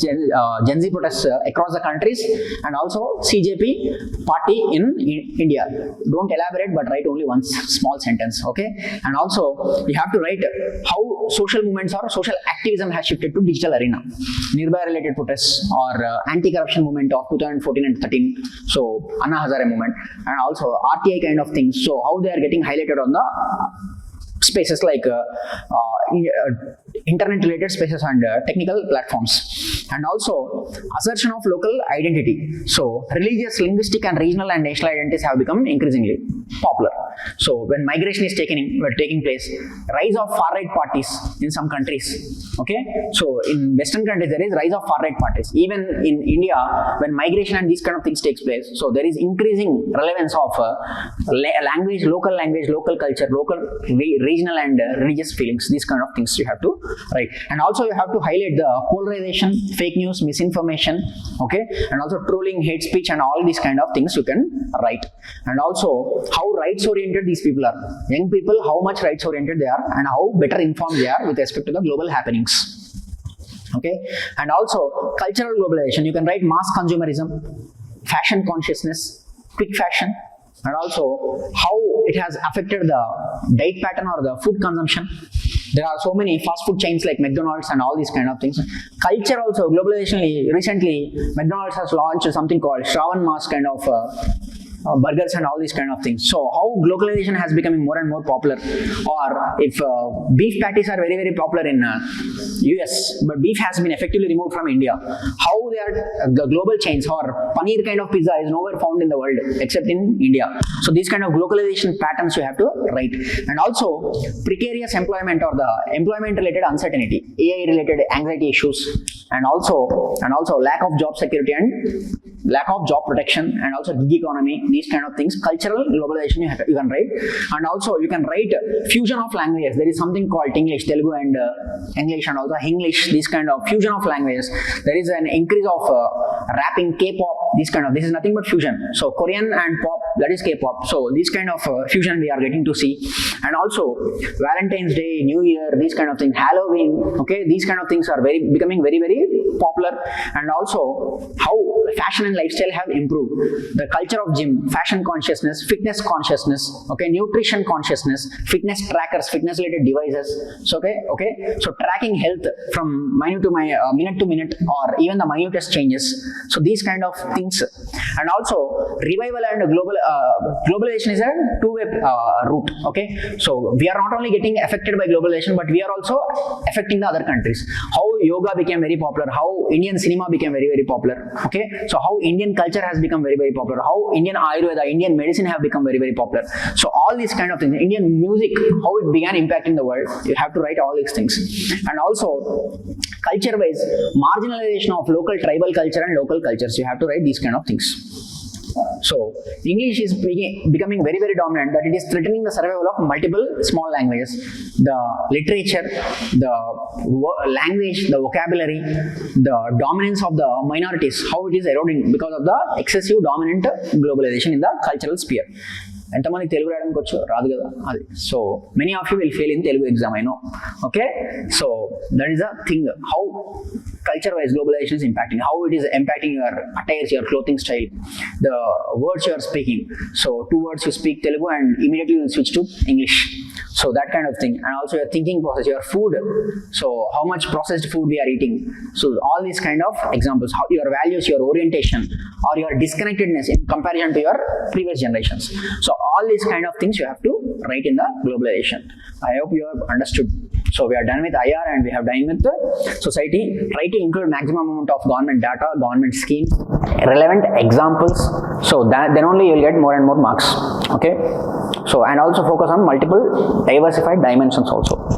Gen Z protests across the countries and also CJP party in India. Don't elaborate, but write only one small sentence. Okay, and also you have to write how social movements or social activism has shifted to digital arena. Nirbhaya related protests or anti-corruption movement of 2014 and 13. So Anna Hazare movement and also RTI kind of things. So how they are getting highlighted on the spaces like internet related spaces and technical platforms. And also assertion of local identity. So religious, linguistic and regional and national identities have become increasingly popular. So when migration is taking place, rise of far right parties in some countries. Okay, so in Western countries there is rise of far right parties. Even in India, when migration and these kind of things takes place, so there is increasing relevance of language, local culture, local regional and religious feelings. These kind of things you have to write. And also you have to highlight the polarization, fake news, misinformation. Okay, and also trolling, hate speech and all these kind of things you can write. And also how rights oriented these people are. Young people, how much rights oriented they are and how better informed they are with respect to the global happenings. Okay, and also cultural globalization. You can write mass consumerism, fashion consciousness, quick fashion, and also how it has affected the diet pattern or the food consumption. There are so many fast food chains like McDonald's and all these kind of things. Culture also, globalization. Recently, McDonald's has launched something called Shravan Mas kind of burgers and all these kind of things. So how globalization has becoming more and more popular. Or if beef patties are very very popular in US, but beef has been effectively removed from India. How they are global chains or paneer kind of pizza is nowhere found in the world except in India. So these kind of globalization patterns you have to write. And also precarious employment or the employment related uncertainty, AI related anxiety issues, and also lack of job security and lack of job protection, and also gig economy, these kind of things. Cultural globalization you can write. And also you can write fusion of languages. There is something called English, Telugu and English, and also English, these kind of fusion of languages. There is an increase of rapping, K-pop, this is nothing but fusion. So Korean and pop, that is K-pop. So these kind of fusion we are getting to see. And also Valentine's Day, New Year, these kind of things, Halloween. Okay, these kind of things are becoming very very popular, and also how fashion and lifestyle have improved. The culture of gym, fashion consciousness, fitness consciousness, okay, nutrition consciousness, fitness trackers, fitness related devices. So so tracking health from minute to minute, or even the minutest changes. So these kind of things. And also revival and globalization is a two-way route. Okay, so we are not only getting affected by globalization, but we are also affecting the other countries. How yoga became very popular, how Indian cinema became very, very popular. Okay, so how Indian culture has become very, very popular, how Indian Ayurveda, Indian medicine have become very, very popular. So all these kind of things, Indian music, how it began impacting the world. You have to write all these things. And also culture wise, marginalization of local tribal culture and local cultures, you have to write these kind of things. So English is becoming very, very dominant, that it is threatening the survival of multiple small languages. The literature, the language, the vocabulary, the dominance of the minorities, how it is eroding because of the excessive dominant globalization in the cultural sphere. ఎంతమందికి తెలుగు రాయడానికి వచ్చు? రాదు కదా అది. So many of you will fail in Telugu exam, I know. Okay, so that is the thing, how culture wise globalization is impacting, how it is impacting your attires, your clothing style, the words you are speaking. So 2 words you speak Telugu and immediately you switch to English. So that kind of thing. And also your thinking process, your food, so how much processed food we are eating. So all these kind of examples, how your values, your orientation, or your disconnectedness in comparison to your previous generations. So all these kind of things you have to write in the globalization. I hope you have understood. So we are done with IR and we have done with the society. Try to include maximum amount of government data, government schemes, relevant examples. So that then only you will get more and more marks. Okay. So and also focus on multiple diversified dimensions also.